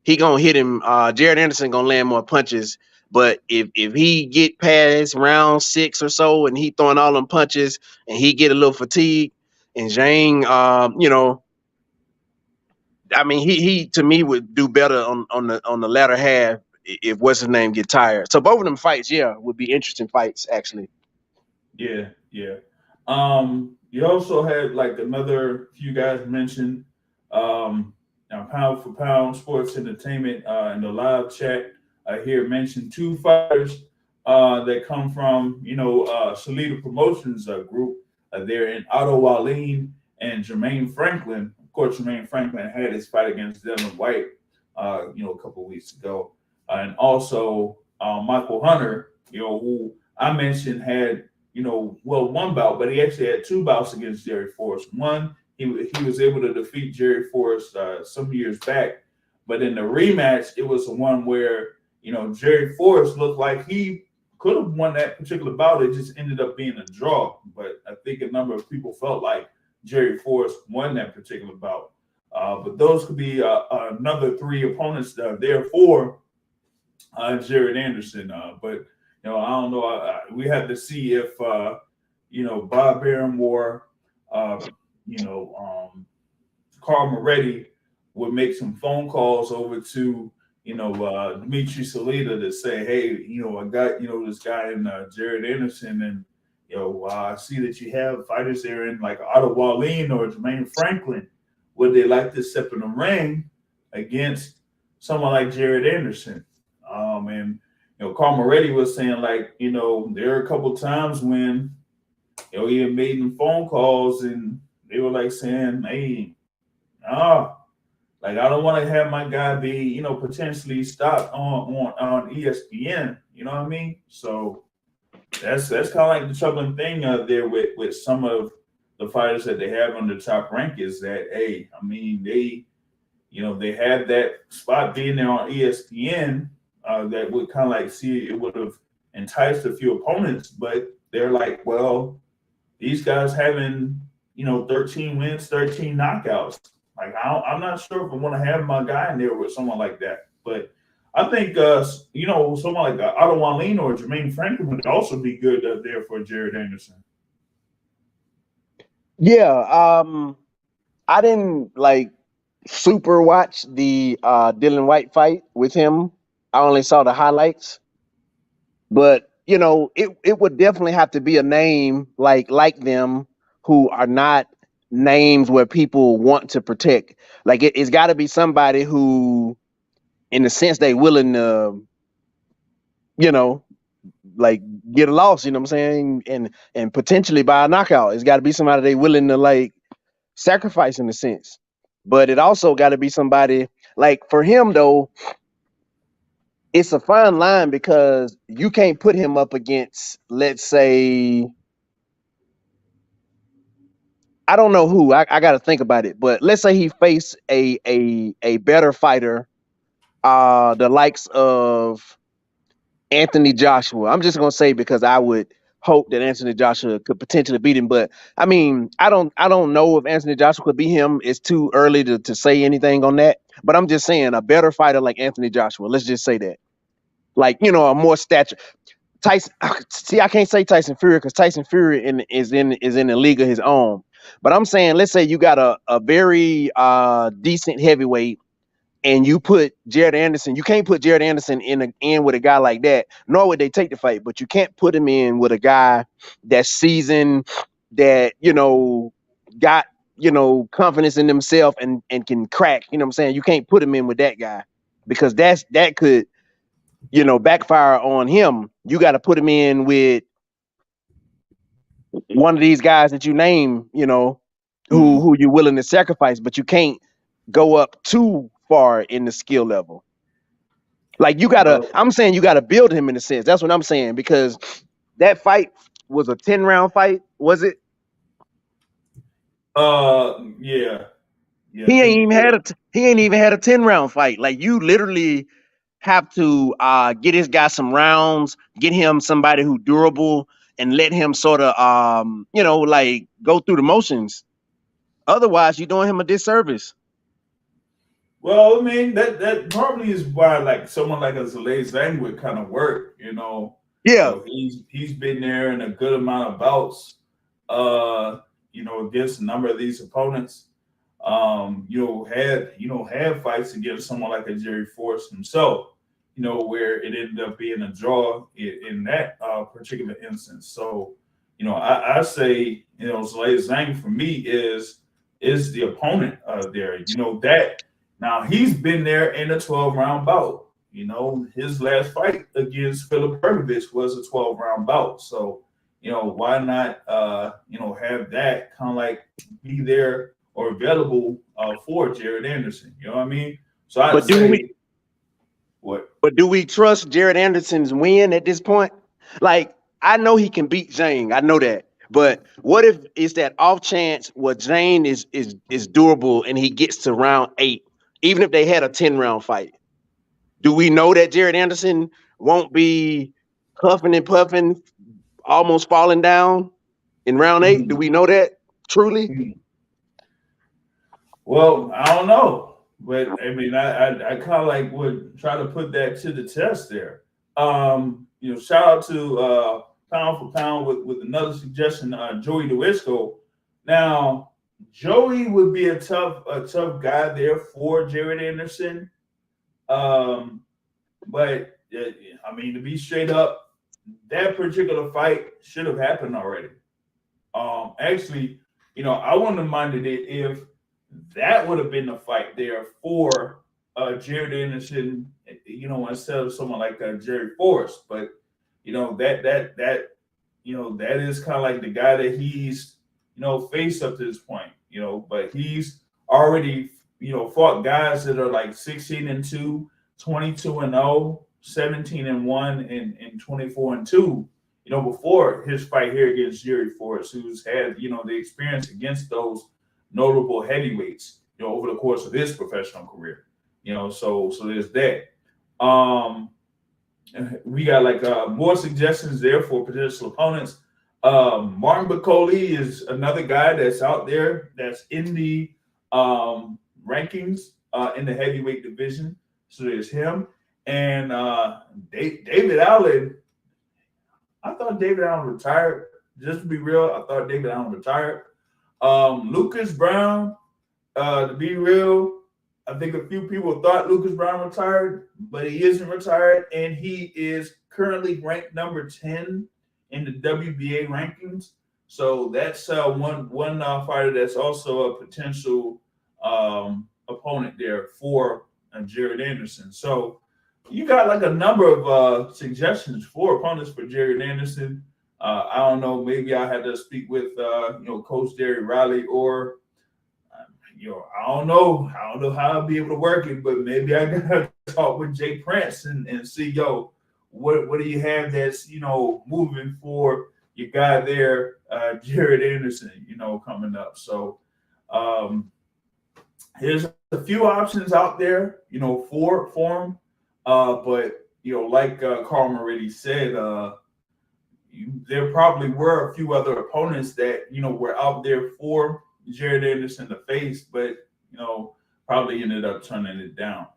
[SPEAKER 2] He gonna hit him. Jared Anderson gonna land more punches. But if he get past round 6 or so and he throwing all them punches and he get a little fatigue and Zhang, I mean, he to me would do better on the latter half if what's his name get tired. So both of them fights, would be interesting fights actually.
[SPEAKER 1] Yeah. You also had like another few guys mentioned Now, Pound for Pound Sports Entertainment in the live chat here mentioned two fighters that come from, Salida Promotions group. They're in Otto Wallin and Jermaine Franklin. Of course, Jermaine Franklin had his fight against Dylan White, a couple of weeks ago. And also Michael Hunter, who I mentioned had, one bout, but he actually had two bouts against Jerry Forrest. One, he was able to defeat Jerry Forrest some years back, but in the rematch, it was the one where, Jerry Forrest looked like he could have won that particular bout. It just ended up being a draw. But I think a number of people felt like Jerry Forrest won that particular bout. But those could be another three opponents there for Jared Anderson. But I don't know. We have to see if Bob Barrymore, Carl Moretti would make some phone calls over to Dimitri Salita to say, hey, I got this guy in Jared Anderson, and I see that you have fighters there in like Otto Wallin or Jermaine Franklin. Would they like to step in the ring against someone like Jared Anderson? And Carl Moretti was saying like, there are a couple times when he had made them phone calls and they were like saying, hey, like I don't want to have my guy be, potentially stopped on ESPN. You know what I mean? So that's kind of like the troubling thing there with some of the fighters that they have on the top rank is that, hey, I mean, they had that spot being there on ESPN that would kind of like see it would have enticed a few opponents, but they're like, well, these guys having 13 wins, 13 knockouts. Like I'm not sure if I want to have my guy in there with someone like that. But I think someone like Otto Wallin or Jermaine Franklin would also be good there for Jared Anderson.
[SPEAKER 2] Yeah, I didn't like super watch the Dylan White fight with him. I only saw the highlights, but it would definitely have to be a name like them who are not names where people want to protect. Like it's got to be somebody who, in the sense, they willing to, like get a loss. You know what I'm saying, and potentially by a knockout. It's got to be somebody they willing to like sacrifice in a sense. But it also got to be somebody like for him though. It's a fine line because you can't put him up against, let's say, I don't know who. I got to think about it. But let's say he faced a better fighter, the likes of Anthony Joshua. I'm just gonna say because I would hope that Anthony Joshua could potentially beat him. But I mean, I don't know if Anthony Joshua could beat him. It's too early to say anything on that. But I'm just saying a better fighter like Anthony Joshua. Let's just say that. Like, a more stature. Tyson, see, I can't say Tyson Fury because Tyson Fury is in a league of his own. But I'm saying, let's say you got a very decent heavyweight, and you put Jared Anderson. You can't put Jared Anderson in with a guy like that. Nor would they take the fight, but you can't put him in with a guy that's seasoned, that got confidence in himself and can crack. You know what I'm saying? You can't put him in with that guy because that could backfire on him. You got to put him in with one of these guys that you name, who you're willing to sacrifice, but you can't go up too far in the skill level. Like I'm saying you gotta build him in a sense. That's what I'm saying, because that fight was a 10-round fight, was it?
[SPEAKER 1] Yeah.
[SPEAKER 2] He ain't even had a 10-round fight. Like you literally have to get this guy some rounds, get him somebody who durable, and let him sort of like go through the motions. Otherwise, you're doing him a disservice.
[SPEAKER 1] Well, I mean that probably is why like someone like a Zalay Zhang would kind of work.
[SPEAKER 2] Yeah.
[SPEAKER 1] He's been there in a good amount of bouts. Against a number of these opponents. Had fights against someone like a Jerry Forrest himself. Where it ended up being a draw in that particular instance. So, I say, Zalay Zhang for me is the opponent there. Now he's been there in a 12-round bout. You know, his last fight against Philip Hergovich was a 12-round bout. So, why not, have that kind of like be there or available for Jared Anderson? You know what I mean? So I'd
[SPEAKER 2] But do we
[SPEAKER 1] say what?
[SPEAKER 2] but do we trust Jared Anderson's win at this point? Like, I know he can beat Zhang. I know that. But what if it's that off chance where Zhang is durable and he gets to round 8, even if they had a 10-round fight? Do we know that Jared Anderson won't be huffing and puffing, almost falling down in round 8? Do we know that truly?
[SPEAKER 1] Well, I don't know, but I mean, I kind of like would try to put that to the test there. Shout out to Pound for Pound with another suggestion, Joey DeWisco. Now, Joey would be a tough guy there for Jared Anderson. But I mean, to be straight up, that particular fight should have happened already. Actually, I wouldn't have minded it if that would have been the fight there for Jared Anderson, instead of someone like Jerry Forrest. But that is kind of like the guy that he's faced up to this point. But he's already fought guys that are like 16-2, 22-0, 17-1, and 24-2. Before his fight here against Jerry Forrest, who's had the experience against those notable heavyweights, over the course of his professional career. So there's that. We got like more suggestions there for potential opponents. Martin Bacoli is another guy that's out there that's in the rankings in the heavyweight division. So there's him. And David Allen. I thought David Allen retired. Just to be real, I thought David Allen retired. Lucas Brown, to be real, I think a few people thought Lucas Brown retired, but he isn't retired, and he is currently ranked number 10 in the WBA rankings. So that's one fighter that's also a potential opponent there for Jared Anderson. So you got like a number of suggestions for opponents for Jared Anderson. I don't know. Maybe I had to speak with Coach Derry Riley, or I don't know. I don't know how I'll be able to work it, but maybe I gotta talk with Jay Prince and see, what do you have that's moving for your guy there, Jared Anderson, coming up. So here's a few options out there, for him. But like Carl already said, there probably were a few other opponents that were out there for Jared Anderson to face, but probably ended up turning it down.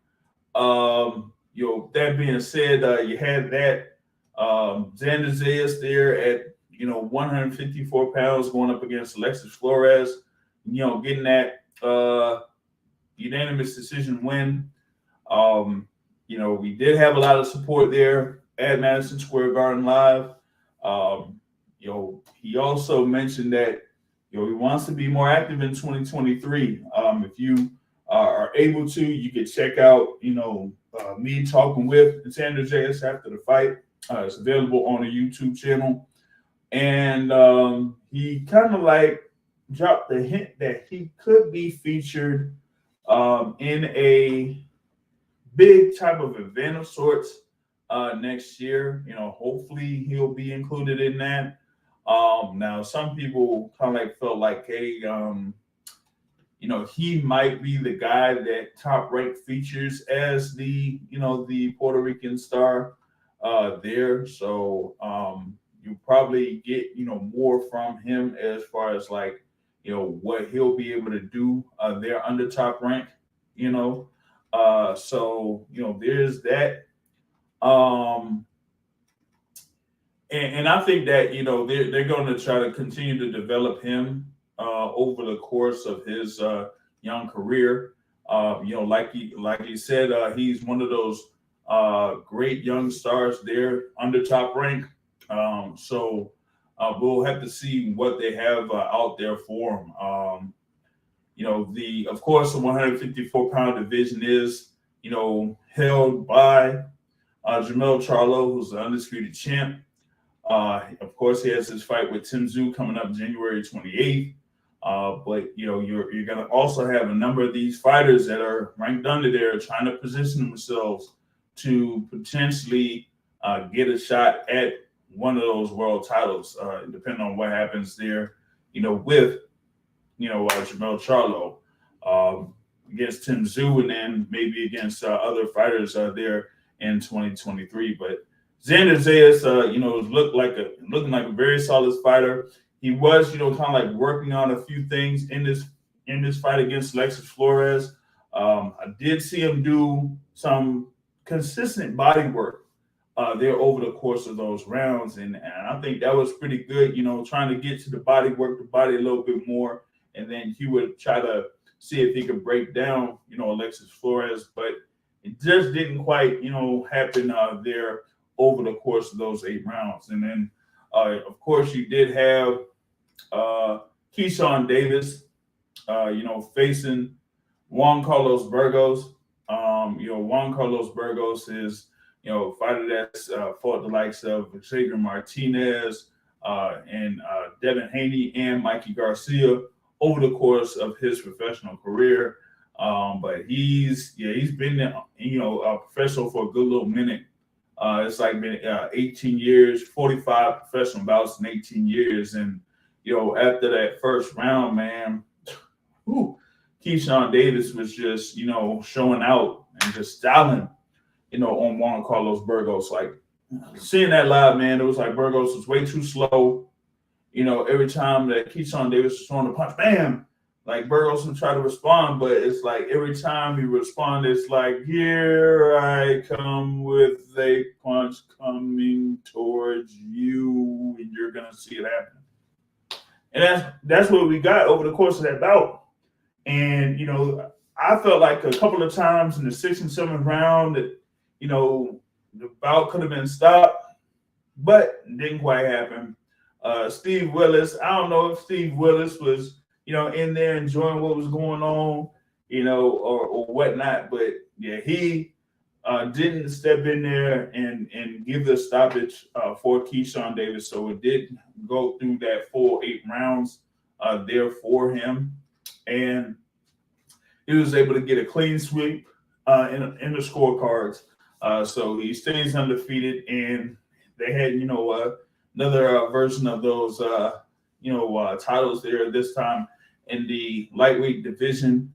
[SPEAKER 1] That being said, you had that Xander Zayas there at 154 pounds going up against Alexis Flores, getting that unanimous decision win. We did have a lot of support there at Madison Square Garden Live. He also mentioned that he wants to be more active in 2023. If you are able to, you can check out me talking with Xander Zayas after the fight. It's available on the YouTube channel, and he kind of like dropped the hint that he could be featured in a big type of event of sorts next year. Hopefully he'll be included in that. Now some people kind of like felt like, hey, he might be the guy that Top Rank features as the Puerto Rican star there. So you probably get more from him as far as like what he'll be able to do there under Top Rank. So there's that. And I think that they're going to try to continue to develop him over the course of his young career. Like he said, he's one of those great young stars there under Top Rank. So we'll have to see what they have out there for him. Of course, the 154-pound division is, held by Jamel Charlo, who's the undisputed champ. Of course, he has his fight with Tim Tszyu coming up January 28th. But you're going to also have a number of these fighters that are ranked under there trying to position themselves to potentially get a shot at one of those world titles, depending on what happens there, with Jamel Charlo against Tim Tszyu, and then maybe against other fighters there in 2023. But Xander Zayas, looking like a very solid fighter. He was, kind of like working on a few things in this fight against Alexis Flores. I did see him do some consistent body work there over the course of those rounds, and I think that was pretty good. Trying to get to the body work, the body a little bit more, and then he would try to see if he could break down, Alexis Flores, but it just didn't quite, happen there over the course of those 8 rounds. And then, of course, you did have Keyshawn Davis, facing Juan Carlos Burgos. Juan Carlos Burgos is, a fighter that's fought the likes of Xavier Martinez and Devin Haney and Mikey Garcia over the course of his professional career. But he's been, a professional for a good little minute. It's like been 18 years, 45 professional bouts in 18 years. And, after that first round, man, Keyshawn Davis was just, showing out and just styling, on Juan Carlos Burgos. Like, seeing that live, man, it was like Burgos was way too slow. Every time that Keyshawn Davis was throwing a punch, bam, like Burgos would try to respond, but it's like every time he responded, it's like, here I come with a punch coming towards you, and you're gonna see it happen. And that's what we got over the course of that bout. And I felt like a couple of times in the 6th and 7th round that the bout could have been stopped, but it didn't quite happen. Steve Willis, I don't know if Steve Willis was in there enjoying what was going on, or whatnot. But yeah, he didn't step in there and give the stoppage for Keyshawn Davis. So it did go through that full 8 rounds there for him. And he was able to get a clean sweep in the scorecards. So he stays undefeated, and they had, another version of those, titles there this time in the lightweight division.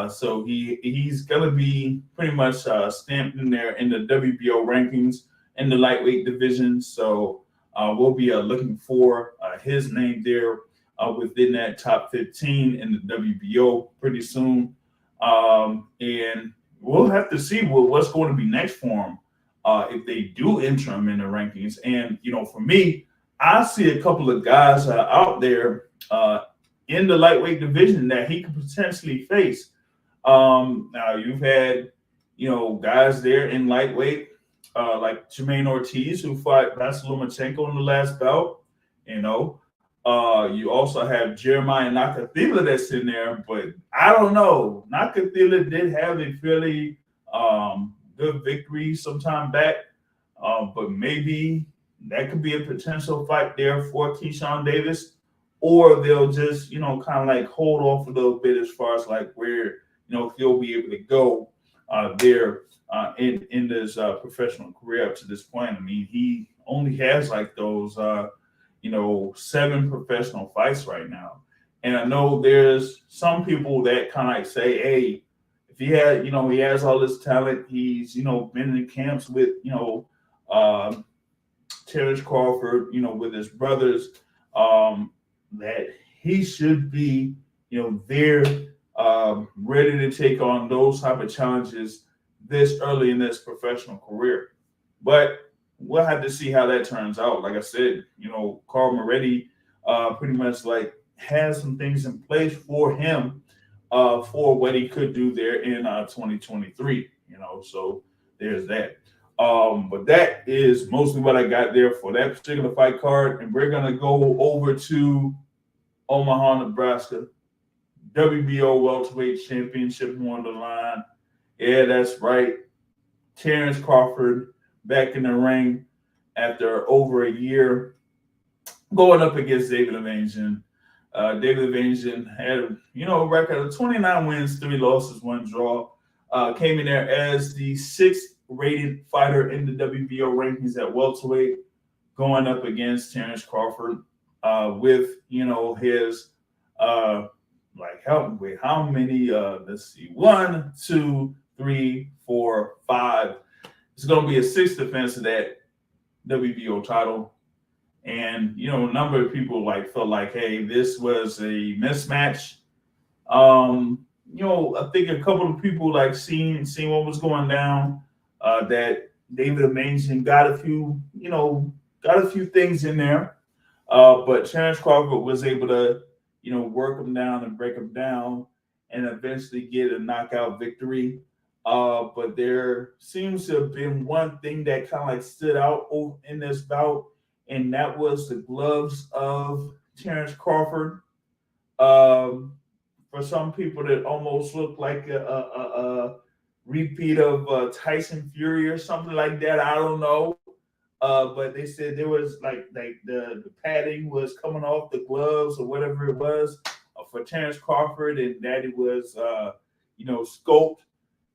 [SPEAKER 1] So he's going to be pretty much stamped in there in the WBO rankings in the lightweight division. So we'll be looking for his name there within that top 15 in the WBO pretty soon. And we'll have to see what's going to be next for him if they do enter him in the rankings. And, for me, I see a couple of guys out there in the lightweight division that he could potentially face. Now, you've had, guys there in lightweight like Jermaine Ortiz, who fought Vasyl Lomachenko in the last bout. You also have Jeremiah Nakathila that's in there, but I don't know. Nakathila did have a fairly good victory sometime back, but maybe that could be a potential fight there for Keyshawn Davis, or they'll just, kind of like hold off a little bit as far as like where, he'll be able to go there in his professional career up to this point. I mean, he only has like those, 7 professional fights right now. And I know there's some people that kind of like say, hey, if he had, he has all this talent, he's, been in camps with, Terence Crawford, with his brothers, that he should be, there, ready to take on those type of challenges this early in his professional career. But we'll have to see how that turns out. Like I said, Carl Moretti pretty much like has some things in place for him for what he could do there in 2023, so there's that. But that is mostly what I got there for that particular fight card. And we're going to go over to Omaha, Nebraska. WBO welterweight championship on the line. Yeah, that's right. Terence Crawford back in the ring after over a year going up against David Avanesyan. David Avanesyan had, a record of 29 wins, 3 losses, 1 draw. Came in there as the 6th rated fighter in the WBO rankings at welterweight, going up against Terence Crawford with, his help me with how many? Let's see, 1, 2, 3, 4, 5. It's going to be a 6th defense of that WBO title. And, a number of people felt like, hey, this was a mismatch. I think a couple of people seen what was going down, that David Avanesyan got a few things in there. But Terence Crawford was able to, work him down and break him down and eventually get a knockout victory. But there seems to have been one thing that kind of stood out in this bout, and that was the gloves of Terence Crawford. For some people, that almost looked like a repeat of Tyson Fury or something like that. I don't know. But they said there was the padding was coming off the gloves or whatever it was for Terence Crawford, and that it was scoped,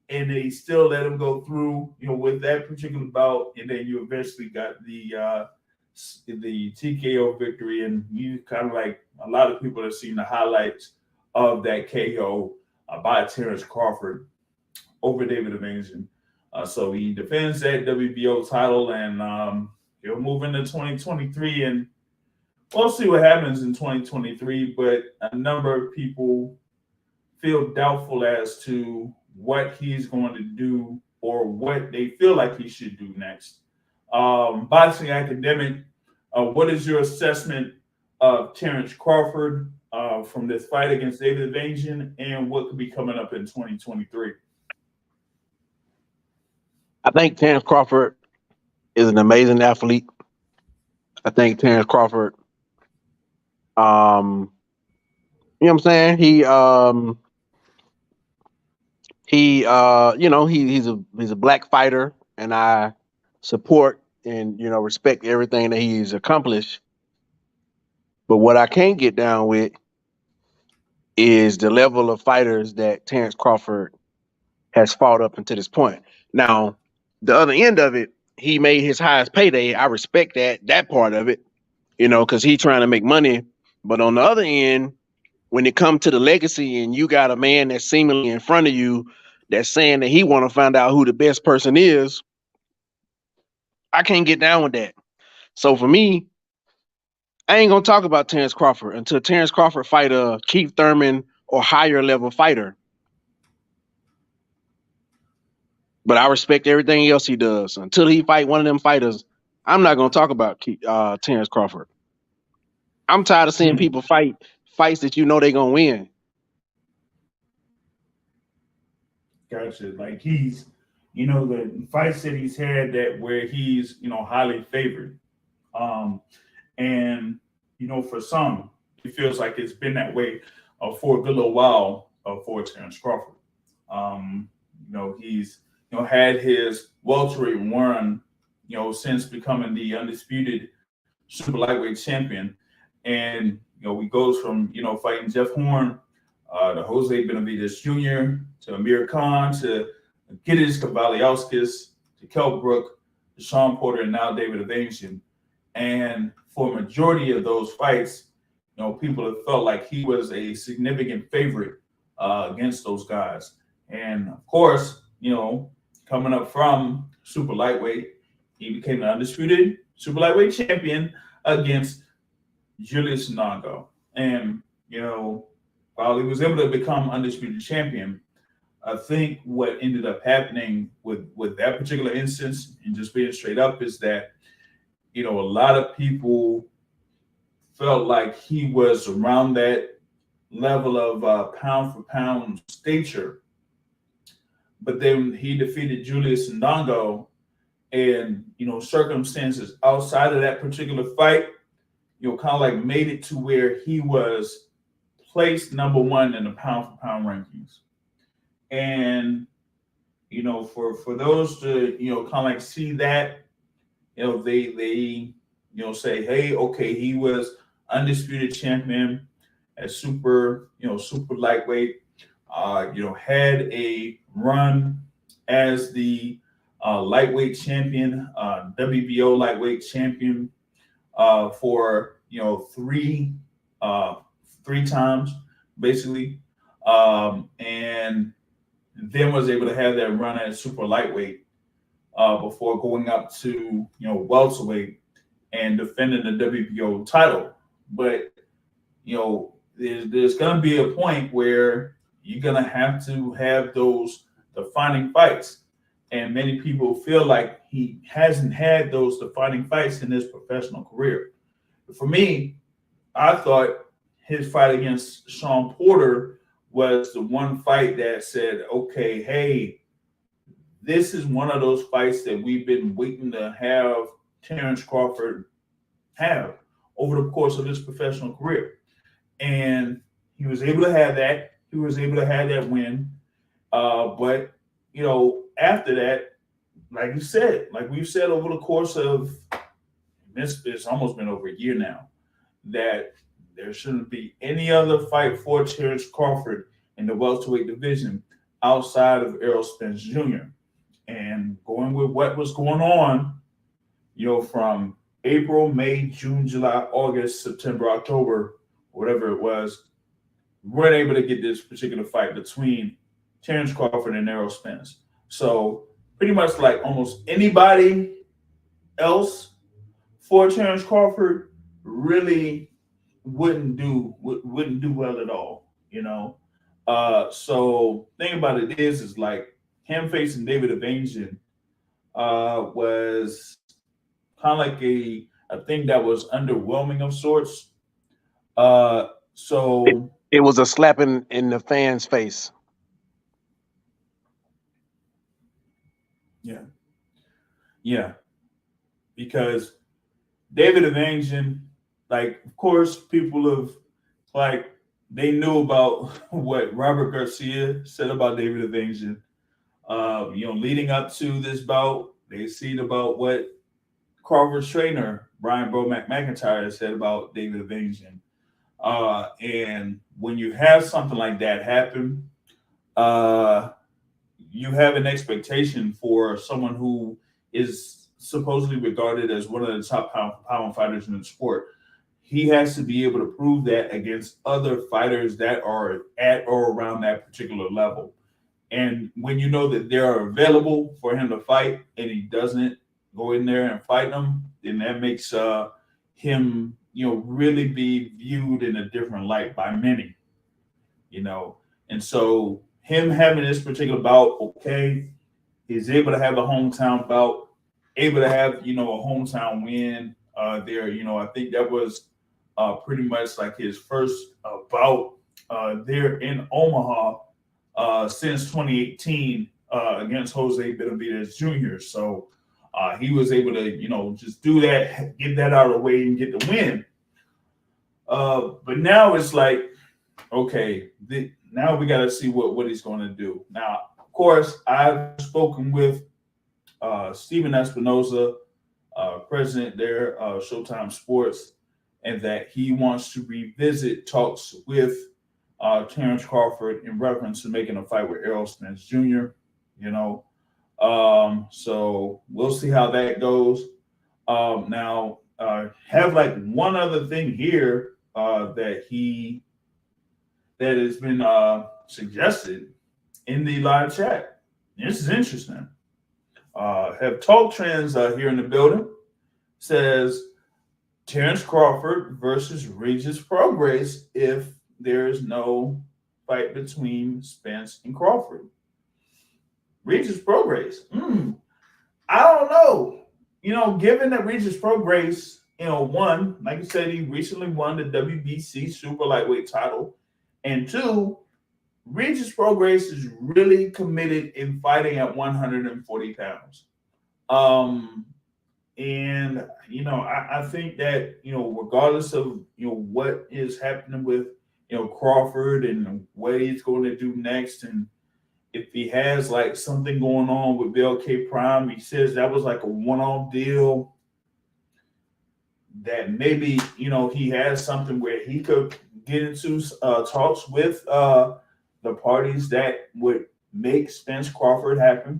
[SPEAKER 1] and they still let him go through with that particular bout, and then you eventually got the TKO victory, and you kind of a lot of people have seen the highlights of that KO by Terence Crawford over David Avanesyan. So he defends that WBO title, and he'll move into 2023, and we'll see what happens in 2023. But a number of people feel doubtful as to what he's going to do or what they feel like he should do next. Boxing Academic, what is your assessment of Terence Crawford from this fight against David Avanesyan, and what could be coming up in 2023?
[SPEAKER 2] I think Terence Crawford is an amazing athlete. I think Terence Crawford, you know what I'm saying? He's a black fighter, and I support and respect everything that he's accomplished. But what I can't get down with is the level of fighters that Terence Crawford has fought up until this point. Now, the other end of it, he made his highest payday. I respect that part of it, because he's trying to make money. But on the other end, when it comes to the legacy, and you got a man that's seemingly in front of you that's saying that he want to find out who the best person is, I can't get down with that. So for me, I ain't gonna talk about Terence Crawford until Terence Crawford fight a Keith Thurman or higher level fighter. But I respect everything else he does. Until he fight one of them fighters, I'm not gonna talk about Terence Crawford. I'm tired of seeing people fight fights that they're gonna win.
[SPEAKER 1] Gotcha. He's, the fights that he's had that where he's, highly favored. And, for some, it feels like it's been that way for a good little while for Terence Crawford. He's, had his welterweight run, since becoming the undisputed super lightweight champion. And, he goes from, fighting Jeff Horn to Jose Benavidez Jr., to Amir Khan, to Giddis Kavaliauskas, to Kell Brook, to Sean Porter, and now David Avanesyan. And for a majority of those fights, people have felt like he was a significant favorite against those guys. And of course, coming up from super lightweight, he became the undisputed super lightweight champion against Julius Ndongo. And, while he was able to become undisputed champion, I think what ended up happening with that particular instance, and just being straight up, is that, a lot of people felt like he was around that level of pound for pound stature. But then he defeated Julius Ndongo, and, circumstances outside of that particular fight, kind of made it to where he was placed number one in the pound for pound rankings. And for those to kind of like see that, they say, hey, okay, he was undisputed champion at super lightweight. Had a run as the lightweight champion, WBO lightweight champion for three times basically, and then was able to have that run at super lightweight before going up to welterweight and defending the WBO title. But there's going to be a point where you're going to have those defining fights, and many people feel like he hasn't had those defining fights in his professional career. For me, I thought his fight against Sean Porter was the one fight that said, okay, hey, this is one of those fights that we've been waiting to have Terence Crawford have over the course of his professional career. And he was able to have that. He was able to have that win. But after that, like we've said over the course of it's almost been over a year now, that there shouldn't be any other fight for Terence Crawford in the welterweight division outside of Errol Spence Jr. And going with what was going on, from April, May, June, July, August, September, October, whatever it was, we weren't able to get this particular fight between Terence Crawford and Errol Spence. So pretty much like almost anybody else for Terence Crawford really wouldn't do well at all, So thing about it is like him facing David Avanesyan was kind of like a thing that was underwhelming of sorts. So
[SPEAKER 2] it was a slap in the fan's face.
[SPEAKER 1] Yeah, because David Avanesyan, like, of course, people have they knew about what Robert Garcia said about David Avanesyan. Leading up to this bout, they seen about what Crawford's trainer, Brian Bro McIntyre, said about David Avanesyan. And when you have something like that happen, you have an expectation for someone who is supposedly regarded as one of the top pound fighters in the sport. He has to be able to prove that against other fighters that are at or around that particular level. And when you know that they are available for him to fight and he doesn't go in there and fight them, then that makes him, really be viewed in a different light by many, And so him having this particular bout, okay, he's able to have a hometown bout, able to have, a hometown win there. I think that was pretty much like his first bout there in Omaha since 2018 against Jose Benavidez Jr. So he was able to, just do that, get that out of the way and get the win. But now it's like, okay, now we got to see what he's going to do. Now, of course, I've spoken with Steven Espinoza, president there, Showtime Sports, and that he wants to revisit talks with Terence Crawford in reference to making a fight with Errol Spence Jr., so we'll see how that goes. Now, have like one other thing here that has been suggested in the live chat. This is interesting. Have Talk Trends here in the building. Says Terence Crawford versus Regis Prograis if there is no fight between Spence and Crawford. Regis Prograis. I don't know. Given that Regis Prograis, one, like I said, he recently won the WBC super lightweight title. And two, Regis Prograis is really committed in fighting at 140 pounds. I think that, regardless of, what is happening with Crawford and what he's going to do next, and if he has like something going on with Bill K. Prime. He says that was like a one-off deal. That maybe he has something where he could get into talks with the parties that would make Spence Crawford happen.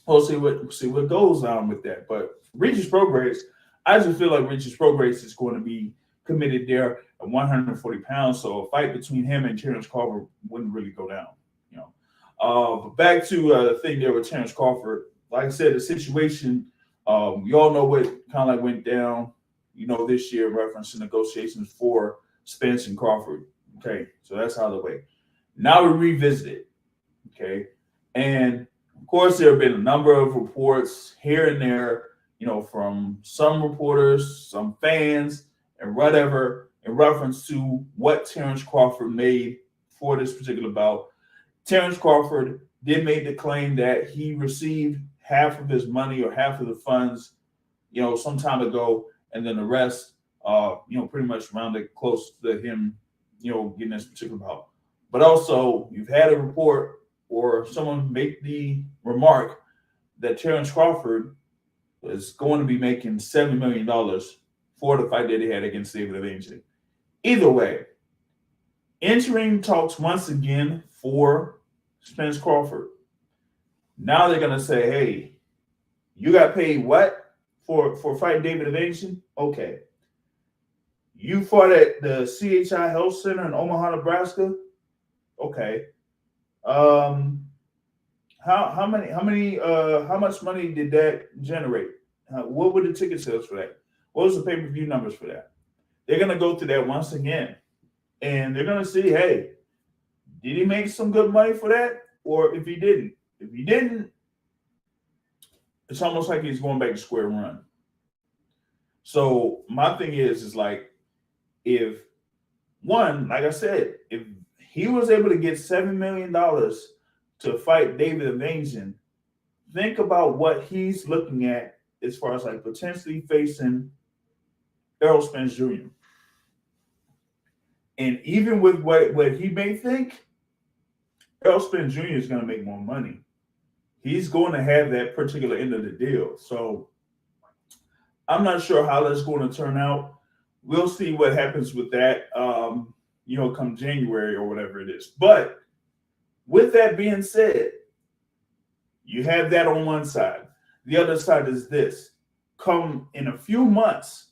[SPEAKER 1] We'll see what goes on with that. But Regis Prograis, I just feel like Regis Prograis is going to be committed there at 140 pounds. So a fight between him and Terence Crawford wouldn't really go down. But back to the thing there with Terence Crawford. Like I said, the situation. We all know what kind of like went down, this year in reference to negotiations for Spence and Crawford. Okay, so that's out of the way. Now we revisit it. Okay, and of course there have been a number of reports here and there, from some reporters, some fans, and whatever in reference to what Terence Crawford made for this particular bout. Terence Crawford did make the claim that he received half of his money or half of the funds, some time ago, and then the rest, pretty much rounded close to him, getting this particular bout. But also, you've had a report or someone make the remark that Terence Crawford is going to be making $70 million for the fight that he had against David Avanesyan. Either way, entering talks once again for Spence Crawford. Now they're going to say, hey, you got paid what for fighting David Avanesyan? Okay. You fought at the CHI Health Center in Omaha, Nebraska? Okay. How much money did that generate? What were the ticket sales for that? What was the pay-per-view numbers for that? They're going to go through that once again. And they're going to see, hey, did he make some good money for that? Or if he didn't, it's almost like he's going back to square one. So my thing is like, if one, like I said, if he was able to get $7 million to fight David Avanesyan, think about what he's looking at as far as like potentially facing Errol Spence Jr. And even with what he may think, Errol Spence Jr. is going to make more money. He's going to have that particular end of the deal. So I'm not sure how that's going to turn out. We'll see what happens with that, come January or whatever it is. But with that being said, you have that on one side. The other side is this. Come in a few months,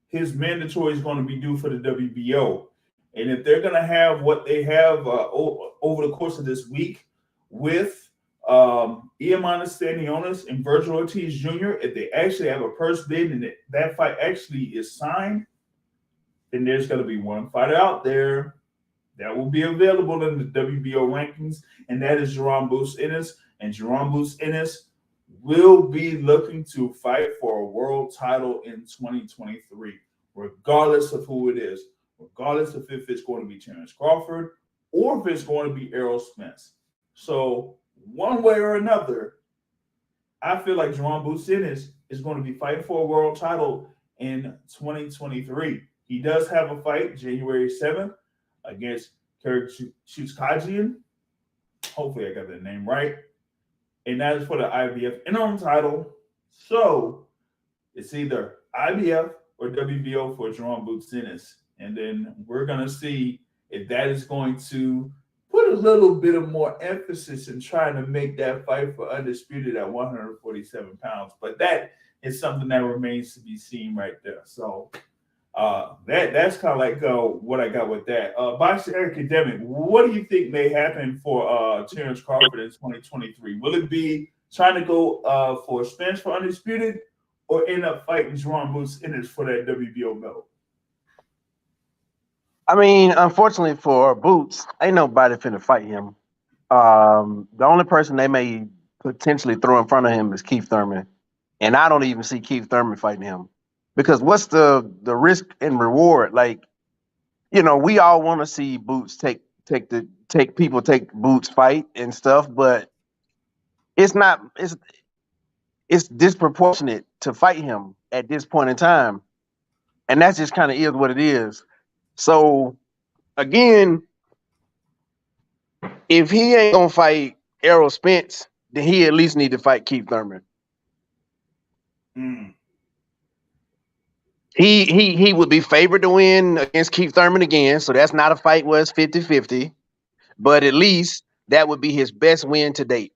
[SPEAKER 1] his mandatory is going to be due for the WBO. And if they're going to have what they have over the course of this week with Iman Stanionis and Virgil Ortiz Jr., if they actually have a purse bid and that fight actually is signed, then there's going to be one fighter out there that will be available in the WBO rankings, and that is Jerome Boots Ennis. And Jerome Boots Ennis will be looking to fight for a world title in 2023, regardless of who it is, regardless of if it's going to be Terence Crawford or if it's going to be Errol Spence. So one way or another, I feel like Jerome Boots Ennis is going to be fighting for a world title in 2023. He does have a fight January 7th against Kirk Chutkajian. Hopefully I got that name right. And that is for the IBF interim title. So it's either IBF or WBO for Jerome Boots Ennis. And then we're going to see if that is going to put a little bit of more emphasis in trying to make that fight for undisputed at 147 pounds. But that is something that remains to be seen right there. So that's kind of like what I got with that. Boxing Academic, what do you think may happen for Terence Crawford in 2023? Will it be trying to go for Spence for undisputed or end up fighting Jerome Boots Ennis for that WBO belt?
[SPEAKER 2] I mean, unfortunately for Boots, ain't nobody finna fight him. The only person they may potentially throw in front of him is Keith Thurman. And I don't even see Keith Thurman fighting him. Because what's the risk and reward? Like, we all want to see Boots take Boots fight and stuff, but it's disproportionate to fight him at this point in time. And that's just kind of is what it is. So again, if he ain't gonna fight Errol Spence, then he at least need to fight Keith Thurman.
[SPEAKER 1] Mm.
[SPEAKER 2] He would be favored to win against Keith Thurman again, so that's not a fight where it's 50-50, but at least that would be his best win to date.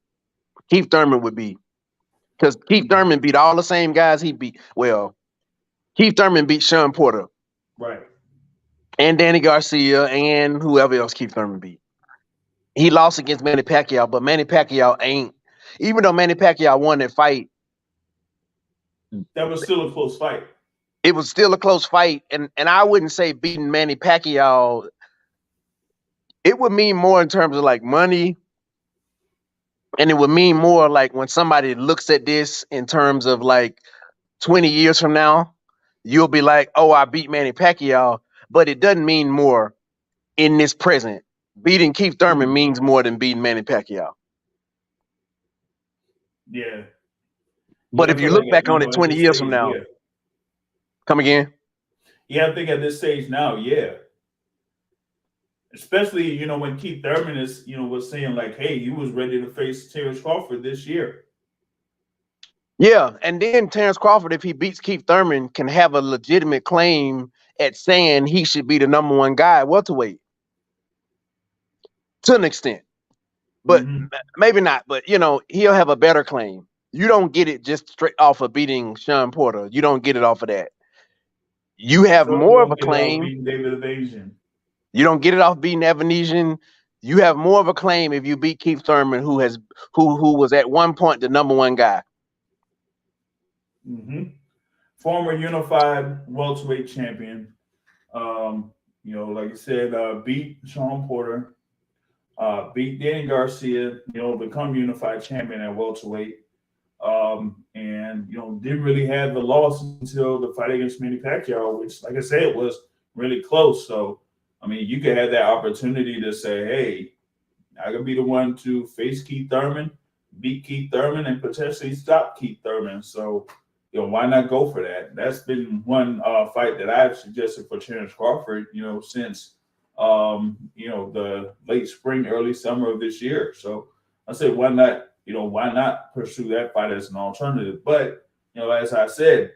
[SPEAKER 2] Keith Thurman would be, because Keith Thurman beat all the same guys he beat. Well, Keith Thurman beat Sean Porter.
[SPEAKER 1] Right.
[SPEAKER 2] And Danny Garcia and whoever else Keith Thurman beat. He lost against Manny Pacquiao, but Manny Pacquiao ain't, even though Manny Pacquiao won that fight,
[SPEAKER 1] that was still a close fight.
[SPEAKER 2] It was still a close fight. And I wouldn't say beating Manny Pacquiao, it would mean more in terms of like money. And it would mean more like when somebody looks at this in terms of like 20 years from now, you'll be like, oh, I beat Manny Pacquiao. But it doesn't mean more in this present. Beating Keith Thurman means more than beating Manny Pacquiao.
[SPEAKER 1] Yeah.
[SPEAKER 2] But
[SPEAKER 1] yeah,
[SPEAKER 2] if you look back on it 20 years
[SPEAKER 1] stage,
[SPEAKER 2] from now, come again?
[SPEAKER 1] Yeah, I think at this stage now, yeah. Especially, when Keith Thurman is, was saying like, hey, he was ready to face Terence Crawford this year.
[SPEAKER 2] Yeah, and then Terence Crawford, if he beats Keith Thurman, can have a legitimate claim at saying he should be the number one guy at welterweight. To an extent. But maybe not. But, he'll have a better claim. You don't get it just straight off of beating Sean Porter. You don't get it off of that. You have more of a claim.
[SPEAKER 1] David Avanesyan.
[SPEAKER 2] You don't get it off beating Avanesyan. You have more of a claim if you beat Keith Thurman, who was at one point the number one guy.
[SPEAKER 1] Mm-hmm. Former unified welterweight champion. Like I said, beat Sean Porter, beat Danny Garcia, become unified champion at welterweight. And didn't really have the loss until the fight against Manny Pacquiao, which, like I said, was really close. So, I mean, you could have that opportunity to say, hey, I could be the one to face Keith Thurman, beat Keith Thurman, and potentially stop Keith Thurman. So, why not go for that? That's been one fight that I've suggested for Terence Crawford, since, the late spring, early summer of this year. So I said, why not pursue that fight as an alternative? But, as I said,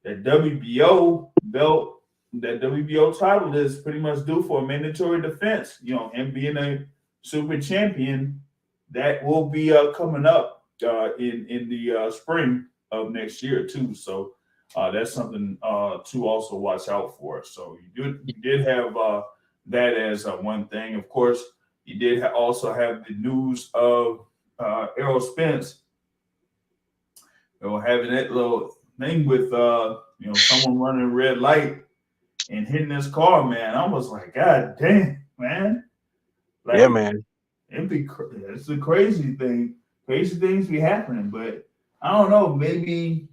[SPEAKER 1] that WBO belt, that WBO title is pretty much due for a mandatory defense. Him being a super champion, that will be coming up in the spring of next year too. So that's something to also watch out for. So you did have that as one thing. Of course, you did also have the news of Errol Spence, having that little thing with someone running a red light and hitting his car, man. I was like, God damn, man. Like,
[SPEAKER 2] yeah, man.
[SPEAKER 1] It's a crazy thing. Crazy things be happening, but I don't know. Maybe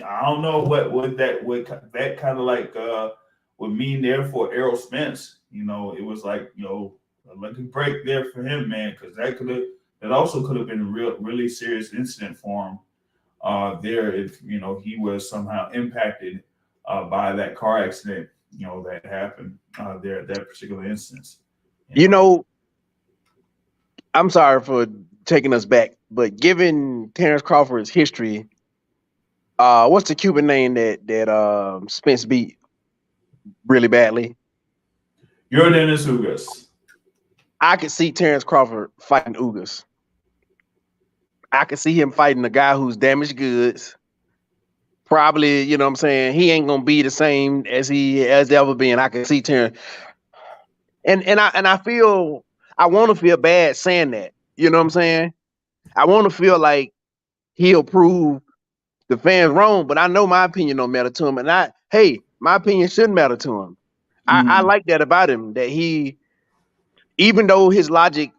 [SPEAKER 1] I don't know what that kind of like would mean there for Errol Spence. It was like a lucky break there for him, man, because that also could have been a really serious incident for him there if he was somehow impacted by that car accident that happened there at that particular instance.
[SPEAKER 2] I'm sorry for taking us back, but given Terence Crawford's history, what's the Cuban name that Spence beat really badly?
[SPEAKER 1] Yordenis Ugas.
[SPEAKER 2] I could see Terence Crawford fighting Ugas. I could see him fighting a guy who's damaged goods. Probably, he ain't gonna be the same as he has ever been. I can see Terence, and I feel I want to feel bad saying that. You know what I'm saying? I want to feel like he'll prove the fans wrong, but I know my opinion don't matter to him, and my opinion shouldn't matter to him. I like that about him, that he, even though his logic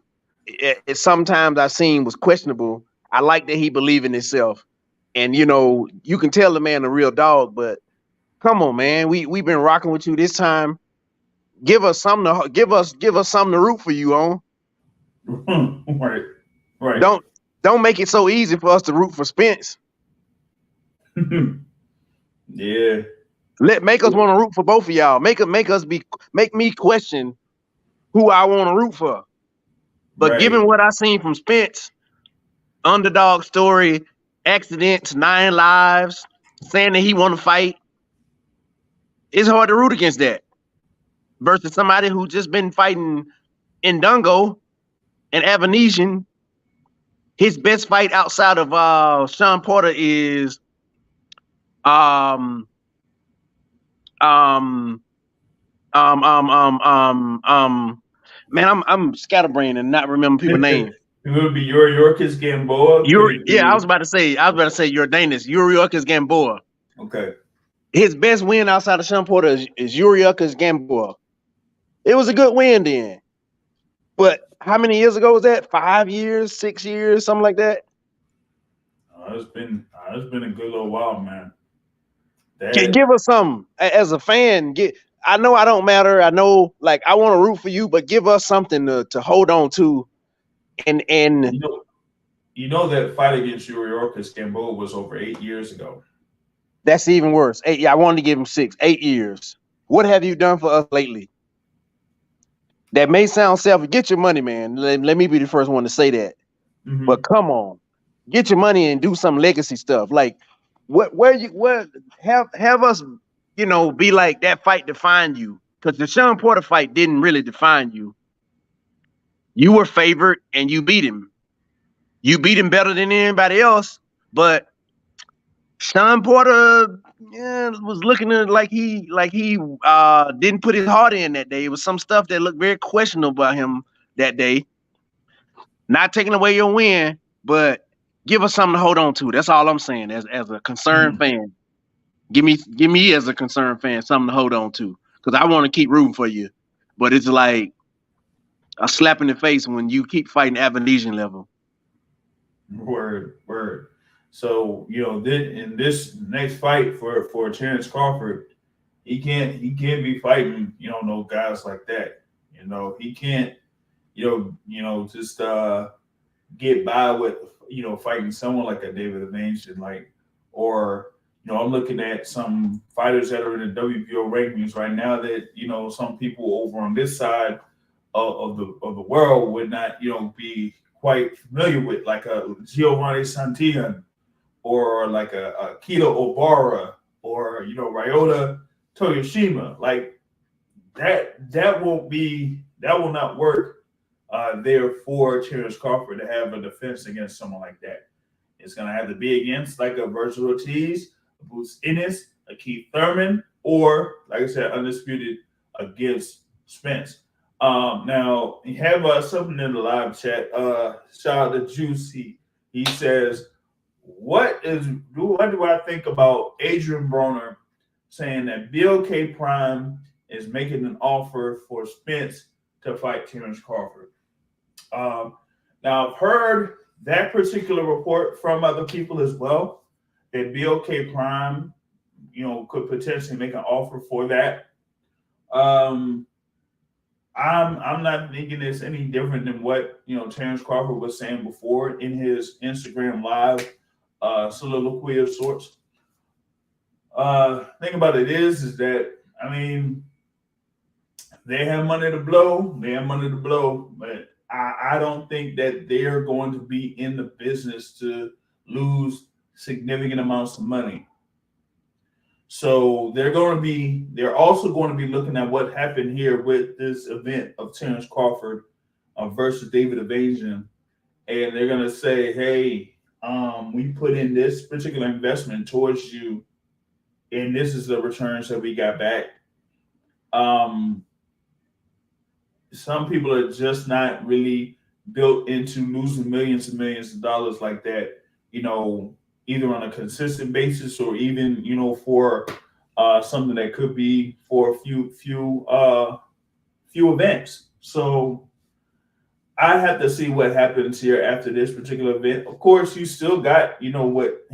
[SPEAKER 2] sometimes I've seen was questionable, I like that he believed in himself. And you can tell the man a real dog, but come on, man, we've been rocking with you this time. Give us something to give us something to root for you on.
[SPEAKER 1] Right.
[SPEAKER 2] Don't make it so easy for us to root for Spence.
[SPEAKER 1] Yeah.
[SPEAKER 2] Make us want to root for both of y'all. Make me question who I want to root for. But
[SPEAKER 1] Right.
[SPEAKER 2] given what I seen from Spence, underdog story, accidents, 9 lives, saying that he want to fight, it's hard to root against that. Versus somebody who just been fighting in Dungo and Avanesyan. His best fight outside of Sean Porter is um um man, I'm scatterbrained and not remember people's names.
[SPEAKER 1] It would be Yorkis Gamboa. Could it
[SPEAKER 2] Yeah, I
[SPEAKER 1] be?
[SPEAKER 2] was about to say Jordanus, Yuriorkis Gamboa.
[SPEAKER 1] Okay.
[SPEAKER 2] His best win outside of Sean Porter is Yuriorkis Gamboa. It was a good win then. But how many years ago was that? 5 years, 6 years, something like that?
[SPEAKER 1] It's been a good little while, man.
[SPEAKER 2] Give us something as a fan. I know I don't matter. I know, like, I want to root for you, but give us something to hold on to. And
[SPEAKER 1] you know that fight against Yorkis Gamboa was over 8 years ago.
[SPEAKER 2] That's even worse. I wanted to give him 6, 8 years. What have you done for us lately? That may sound selfish. Get your money, man. Let me be the first one to say that.
[SPEAKER 1] Mm-hmm.
[SPEAKER 2] But come on, get your money and do some legacy stuff. Like, have us, be like that fight defined you. Because the Sean Porter fight didn't really define you. You were favored and you beat him. You beat him better than anybody else, but Sean Porter was looking like he didn't put his heart in that day. It was some stuff that looked very questionable about him that day. Not taking away your win, but give us something to hold on to. That's all I'm saying. As a concerned fan, give me as a concerned fan something to hold on to, because I want to keep rooting for you. But it's like a slap in the face when you keep fighting Avanesyan level.
[SPEAKER 1] Word. So in this next fight for Terence Crawford, he can't be fighting no guys like that. He can't just get by with fighting someone like a David Avanesyan, or I'm looking at some fighters that are in the WBO rankings right now that some people over on this side of the world would not be quite familiar with, like a Giovanni Santillan, or like a Keto Obara, or Ryota Toyoshima. Like that will not work there for Terence Crawford to have a defense against someone like that. It's gonna have to be against like a Virgil Ortiz, a Boots Ennis, a Keith Thurman, or like I said, undisputed against Spence. Now you have something in the live chat. Shout out to Juicy. He says, what do I think about Adrian Broner saying that BLK Prime is making an offer for Spence to fight Terence Crawford? Now I've heard that particular report from other people as well, that BLK Prime, could potentially make an offer for that. I'm not thinking it's any different than what Terence Crawford was saying before in his Instagram live soliloquy of sorts. Thing about it is that they have money to blow. But I don't think that they're going to be in the business to lose significant amounts of money. So they're also going to be looking at what happened here with this event of Terence Crawford versus David Avanesyan, and they're going to say, "Hey, we put in this particular investment towards you, and this is the returns that we got back." Some people are just not really built into losing millions and millions of dollars like that, either on a consistent basis or even, for something that could be for a few events. So I have to see what happens here after this particular event. Of course, you still got, what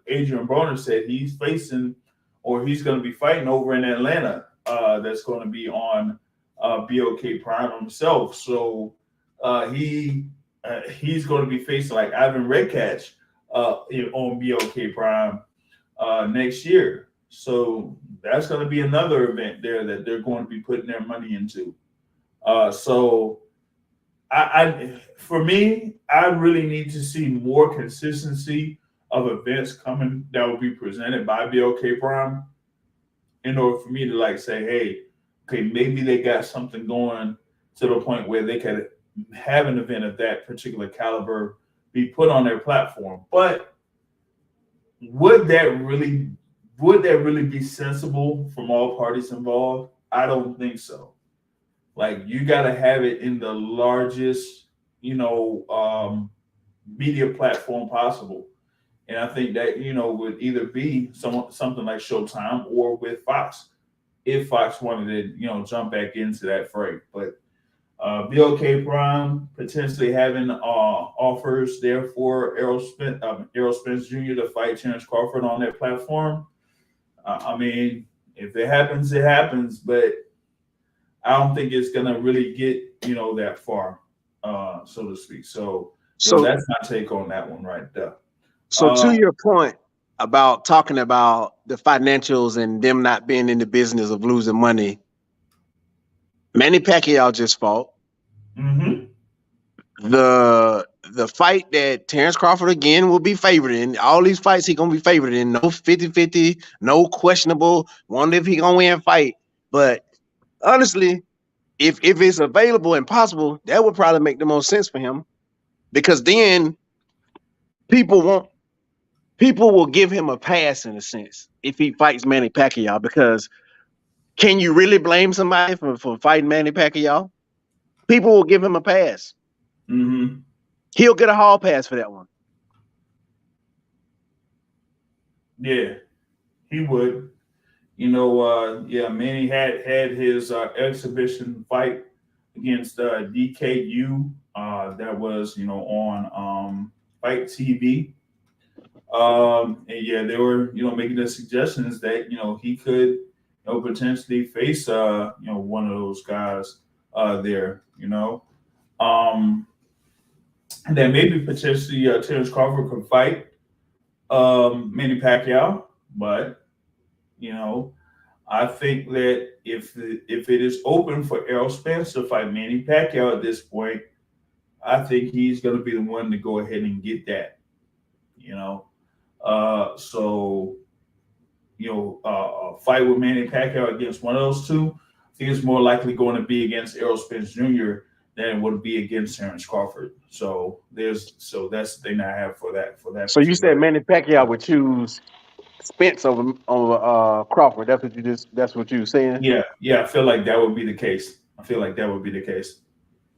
[SPEAKER 1] Adrian Broner said. He's facing, or he's going to be fighting over in Atlanta. That's going to be on BOK Prime himself. So he's going to be facing like Ivan Redkach on BOK Prime next year. So that's going to be another event there that they're going to be putting their money into. So for me, I really need to see more consistency of events coming that will be presented by BLK Prime in order for me to like say, hey, okay, maybe they got something going to the point where they could have an event of that particular caliber be put on their platform. But would that really be sensible from all parties involved? I don't think so. Like you got to have it in the largest, media platform possible. And I think that would either be something like Showtime or with Fox, if Fox wanted to jump back into that fray. But BLK Prime potentially having offers there for Errol Spence Jr. to fight Terence Crawford on that platform. I mean, if it happens, it happens. But I don't think it's gonna really get that far, so to speak. So that's my take on that one right there.
[SPEAKER 2] So to your point about talking about the financials and them not being in the business of losing money, Manny Pacquiao just fought.
[SPEAKER 1] Mm-hmm.
[SPEAKER 2] The fight that Terence Crawford again will be favored in. All these fights he gonna be favored in. No 50-50, no questionable. Wonder if he gonna win fight. But honestly, if it's available and possible, that would probably make the most sense for him. Because then people will give him a pass in a sense if he fights Manny Pacquiao. Because can you really blame somebody for fighting Manny Pacquiao? People will give him a pass.
[SPEAKER 1] Mm-hmm.
[SPEAKER 2] He'll get a hall pass for that one.
[SPEAKER 1] Yeah, he would. Manny had his exhibition fight against DKU. That was on Fight TV. And yeah, they were making the suggestions that he could potentially face one of those guys there. And that maybe potentially Terence Crawford could fight Manny Pacquiao, but I think that if it is open for Errol Spence to fight Manny Pacquiao at this point, I think he's going to be the one to go ahead and get that. A fight with Manny Pacquiao against one of those two, I think it's more likely going to be against Errol Spence Jr. than it would be against Terence Crawford. So that's the thing I have for that.
[SPEAKER 2] So you said Manny Pacquiao would choose Spence over Crawford. That's what you were saying?
[SPEAKER 1] Yeah, I feel like that would be the case.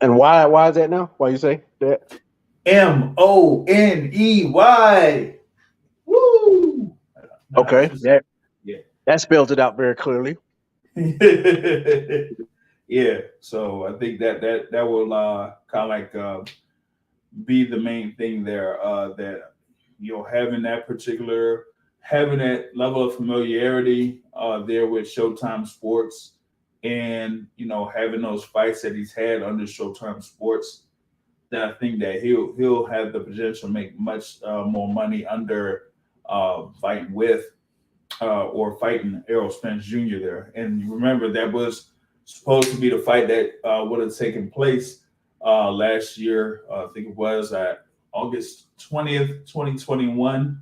[SPEAKER 2] And why is that now? Why you say that?
[SPEAKER 1] Money. Woo!
[SPEAKER 2] Okay. That spells it out very clearly.
[SPEAKER 1] Yeah. So I think that will kind of like be the main thing there. That having that level of familiarity there with Showtime Sports, and having those fights that he's had under Showtime Sports, that I think that he'll have the potential to make much more money under fighting with or fighting Errol Spence Jr. there. And remember, that was supposed to be the fight that would have taken place last year. I think it was August 20th, 2021.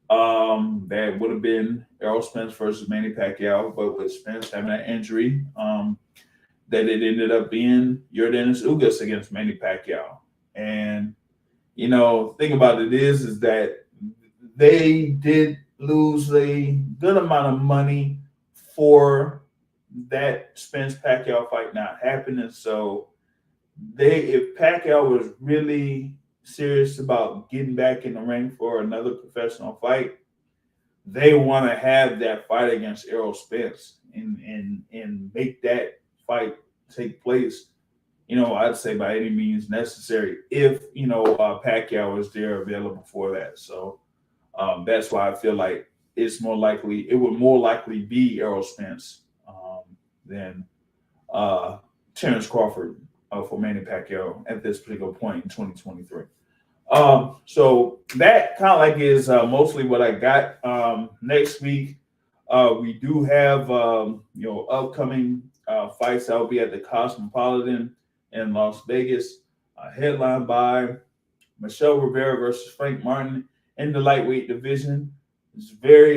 [SPEAKER 1] That would have been Errol Spence versus Manny Pacquiao, but with Spence having an injury, that it ended up being Yordenis Ugas against Manny Pacquiao. And thing about it is that they did lose a good amount of money for that Spence Pacquiao fight not happening. So if Pacquiao was really serious about getting back in the ring for another professional fight, they want to have that fight against Errol Spence and make that fight take place, I'd say by any means necessary, if Pacquiao is there available for that. So that's why I feel like it would more likely be Errol Spence than Terence Crawford for Manny Pacquiao at this particular point in 2023. So that kind of like is mostly what I got. Next week, we do have upcoming fights that will be at the Cosmopolitan in Las Vegas, headlined by Michelle Rivera versus Frank Martin in the lightweight division. It's a very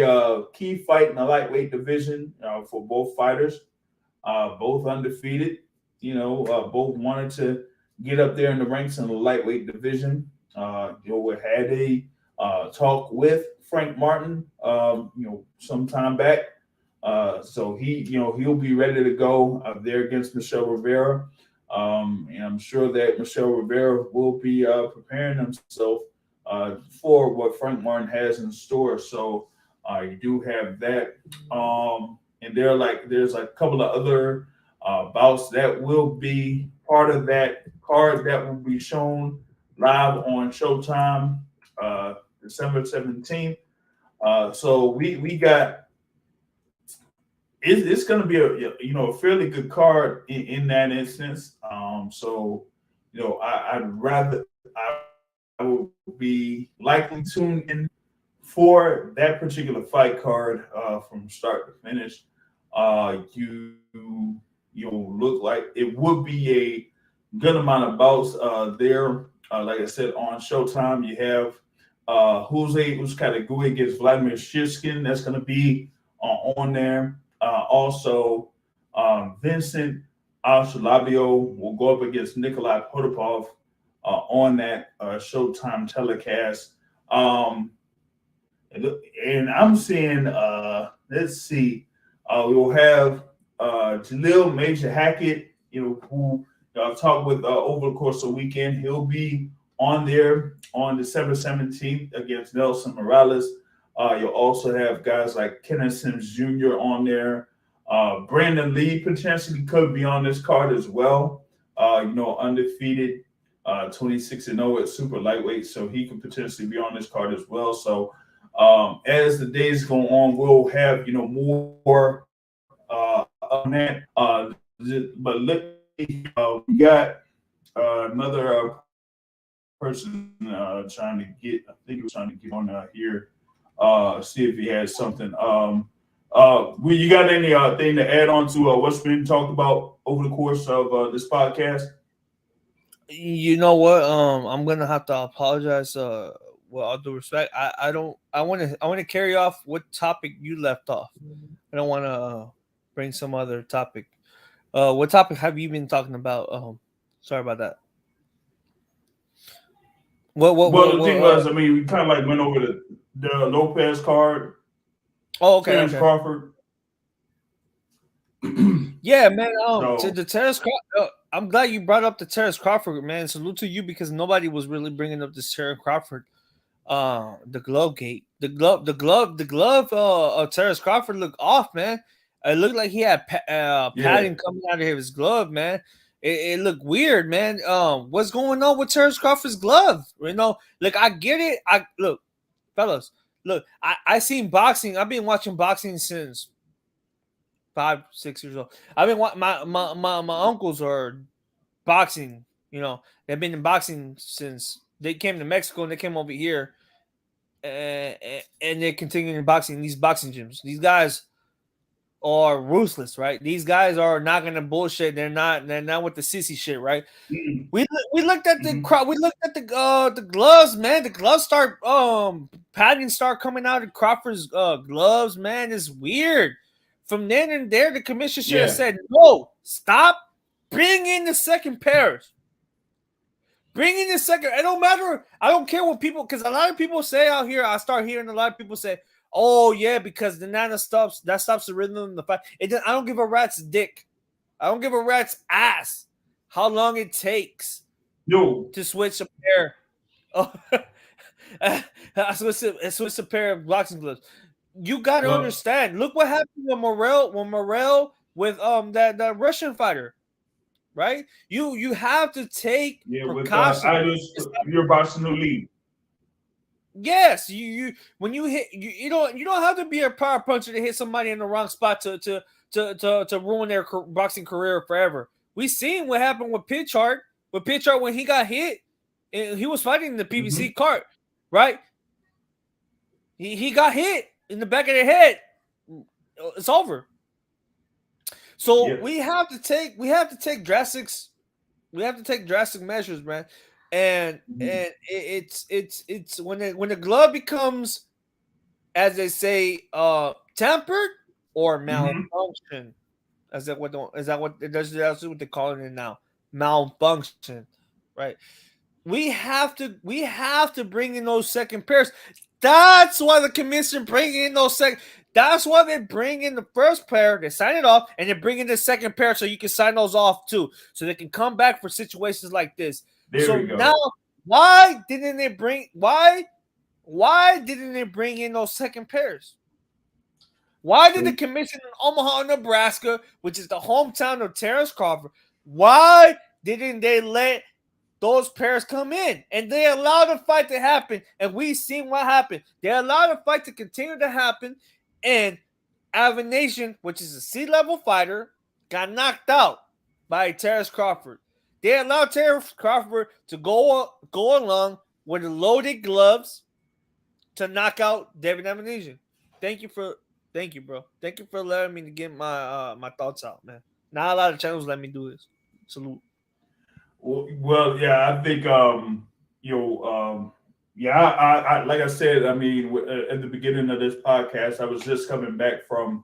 [SPEAKER 1] key fight in the lightweight division for both fighters. Both undefeated. Both wanted to get up there in the ranks in the lightweight division. We had a talk with Frank Martin, some time back. So he'll be ready to go there against Michelle Rivera. And I'm sure that Michelle Rivera will be preparing himself for what Frank Martin has in store. So you do have that. And there's a couple of other bouts that will be part of that card that will be shown live on Showtime December 17th. So we got it's going to be a fairly good card in that instance. So I would be likely tuned in for that particular fight card from start to finish. You look like it would be a good amount of bouts there. Like I said, on Showtime, you have Jose Uzcategui against Vladimir Shishkin. That's going to be on there. Also, Vincent Alchalabio will go up against Nikolai Potapov on that Showtime telecast. And I'm seeing, let's see, we'll have Jalil Major Hackett, who I've talked with over the course of the weekend. He'll be on there on December 17th against Nelson Morales. You'll also have guys like Kenneth Sims Jr. on there. Brandon Lee potentially could be on this card as well. Undefeated, 26-0 at super lightweight, so he could potentially be on this card as well. So as the days go on, we'll have more on that. But look, we got another person trying to get. I think he was trying to get on here. See if he has something. You got anything to add on to what's been talked about over the course of this podcast?
[SPEAKER 3] You know what? I'm gonna have to apologize. With all due respect, I want to carry off what topic you left off. I don't want to bring some other topic. What topic have you been talking about? Sorry about that.
[SPEAKER 1] The thing was, we kind of went over the Lopez card.
[SPEAKER 3] Oh, okay.
[SPEAKER 1] Terence Crawford.
[SPEAKER 3] Yeah, man. To the Terence Crawford, I'm glad you brought up the Terence Crawford, man. Salute to you because nobody was really bringing up this Terence Crawford. The glove gate, the glove of Terence Crawford looked off, man. It looked like he had padding coming out of his glove, man. It looked weird, man. What's going on with Terence Crawford's glove? I get it. Fellas, I seen boxing. I've been watching boxing since 5-6 years old. I've been my uncles are boxing. They've been in boxing since they came to Mexico and they came over here, and they're continuing in boxing in these boxing gyms. These guys are ruthless, right? These guys are not gonna bullshit. They're not with the sissy shit, right? Mm-hmm. We looked at the crowd. We looked at the gloves, man. The gloves start padding start coming out of Crawford's gloves, man. It's weird. From then and there, the commissioner should have said, "No, stop. Bring in the second pairs. Bring in the second. It don't matter. I don't care what people, because a lot of people say out here. I start hearing a lot of people say, "Oh yeah, because the nana stops the rhythm of the fight." I don't give a rat's dick. I don't give a rat's ass how long it takes to switch a pair. I switch a pair of boxing gloves. You got to understand. Look what happened with Morel with that Russian fighter, right? You have to take precautions.
[SPEAKER 1] You're boxing the lead.
[SPEAKER 3] Yes, you when you hit you don't have to be a power puncher to hit somebody in the wrong spot to ruin their boxing career forever. We seen what happened with Pitchart. With Pitchart when he got hit, he was fighting the PVC cart, right? He got hit in the back of the head. It's over. So we have to take drastic measures, man. And it's when the glove becomes, as they say, tampered or malfunction. That's what they call it now? Malfunction, right? We have to bring in those second pairs. That's why the commission bring in those second. That's why they bring in the first pair, they sign it off, and they bring in the second pair so you can sign those off too, so they can come back for situations like this.
[SPEAKER 1] There we go.
[SPEAKER 3] Now, why didn't they bring in those second pairs? Why did the commission in Omaha, Nebraska, which is the hometown of Terence Crawford, why didn't they let those pairs come in? And they allowed the fight to happen, and we've seen what happened. They allowed the fight to continue to happen, and Avanesyan, which is a C-level fighter, got knocked out by Terence Crawford. They allowed Terence Crawford to go along with the loaded gloves to knock out David Avanesyan. Thank you, bro. Thank you for letting me get my thoughts out, man. Not a lot of channels let me do this. Salute.
[SPEAKER 1] Well, yeah, I think I like I said, I mean, at the beginning of this podcast, I was just coming back from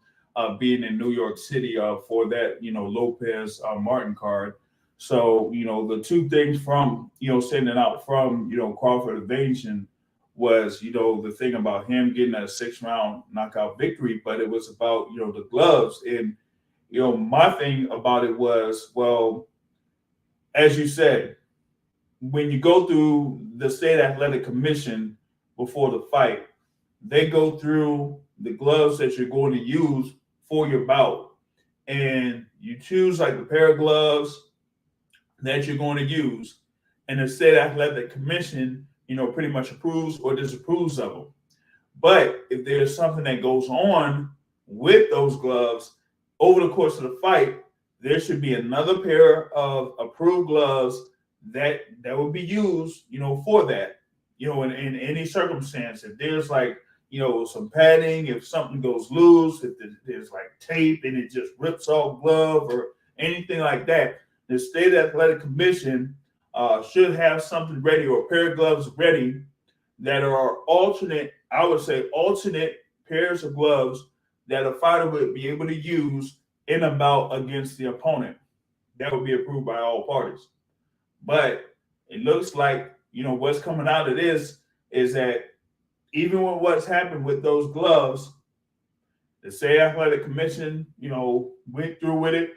[SPEAKER 1] being in New York City for that, Lopez Martin card. So, the two things from, sending out from, Crawford Avanesyan was, the thing about him getting a 6-round knockout victory, but it was about, the gloves. And, my thing about it was, well, as you said, when you go through the State Athletic Commission before the fight, they go through the gloves that you're going to use for your bout. And you choose like the pair of gloves that you're going to use. And the State Athletic Commission, pretty much approves or disapproves of them. But if there's something that goes on with those gloves over the course of the fight, there should be another pair of approved gloves that would be used, for that, in any circumstance. If there's like, some padding, if something goes loose, if there's like tape and it just rips off glove or anything like that, the State Athletic Commission should have something ready, or a pair of gloves ready that are alternate pairs of gloves that a fighter would be able to use in a bout against the opponent. That would be approved by all parties. But it looks like, what's coming out of this is that even with what's happened with those gloves, the State Athletic Commission, went through with it.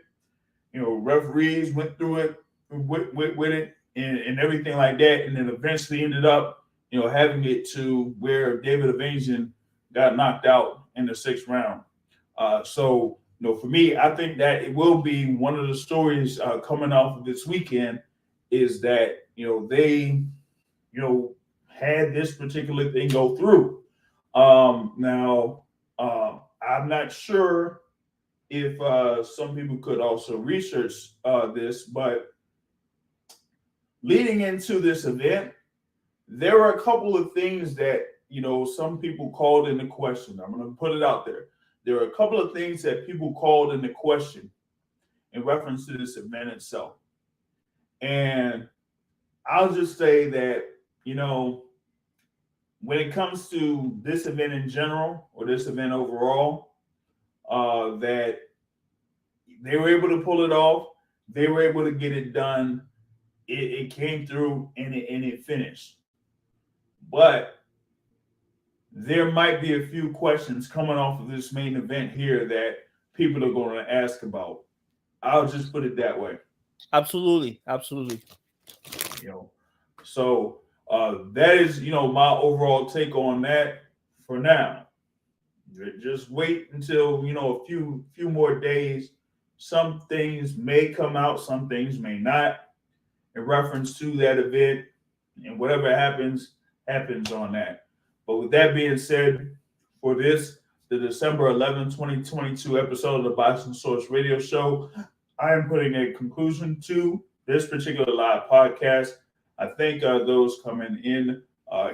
[SPEAKER 1] Referees went through it with it and everything like that, and then eventually ended up, having it to where David Avanesyan got knocked out in the 6th round. So, for me, I think that it will be one of the stories coming off of this weekend is that, they, had this particular thing go through. Now, I'm not sure if some people could also research this, but leading into this event, there were a couple of things that, some people called into question. I'm going to put it out there. There are a couple of things that people called into question in reference to this event itself. And I'll just say that, when it comes to this event in general, or this event overall, that they were able to pull it off. They were able to get it done. It came through and it finished. But there might be a few questions coming off of this main event here that people are going to ask about. I'll just put it that way.
[SPEAKER 3] Absolutely.
[SPEAKER 1] So that is, my overall take on that for now. Just wait until, a few more days. Some things may come out, some things may not in reference to that event, and whatever happens on that. But with that being said, for this, the December 11, 2022 episode of the Boxing Source Radio Show, I am putting a conclusion to this particular live podcast. I thank those coming in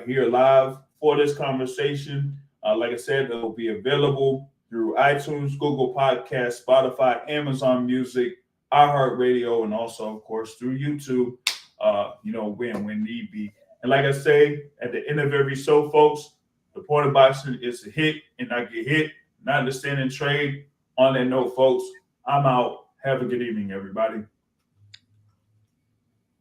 [SPEAKER 1] here live for this conversation. Like I said, it will be available through iTunes, Google Podcasts, Spotify, Amazon Music, iHeartRadio, and also, of course, through YouTube, when need be. And like I say, at the end of every show, folks, the point of boxing is to hit and not get hit, not understand and trade. On that note, folks, I'm out. Have a good evening, everybody.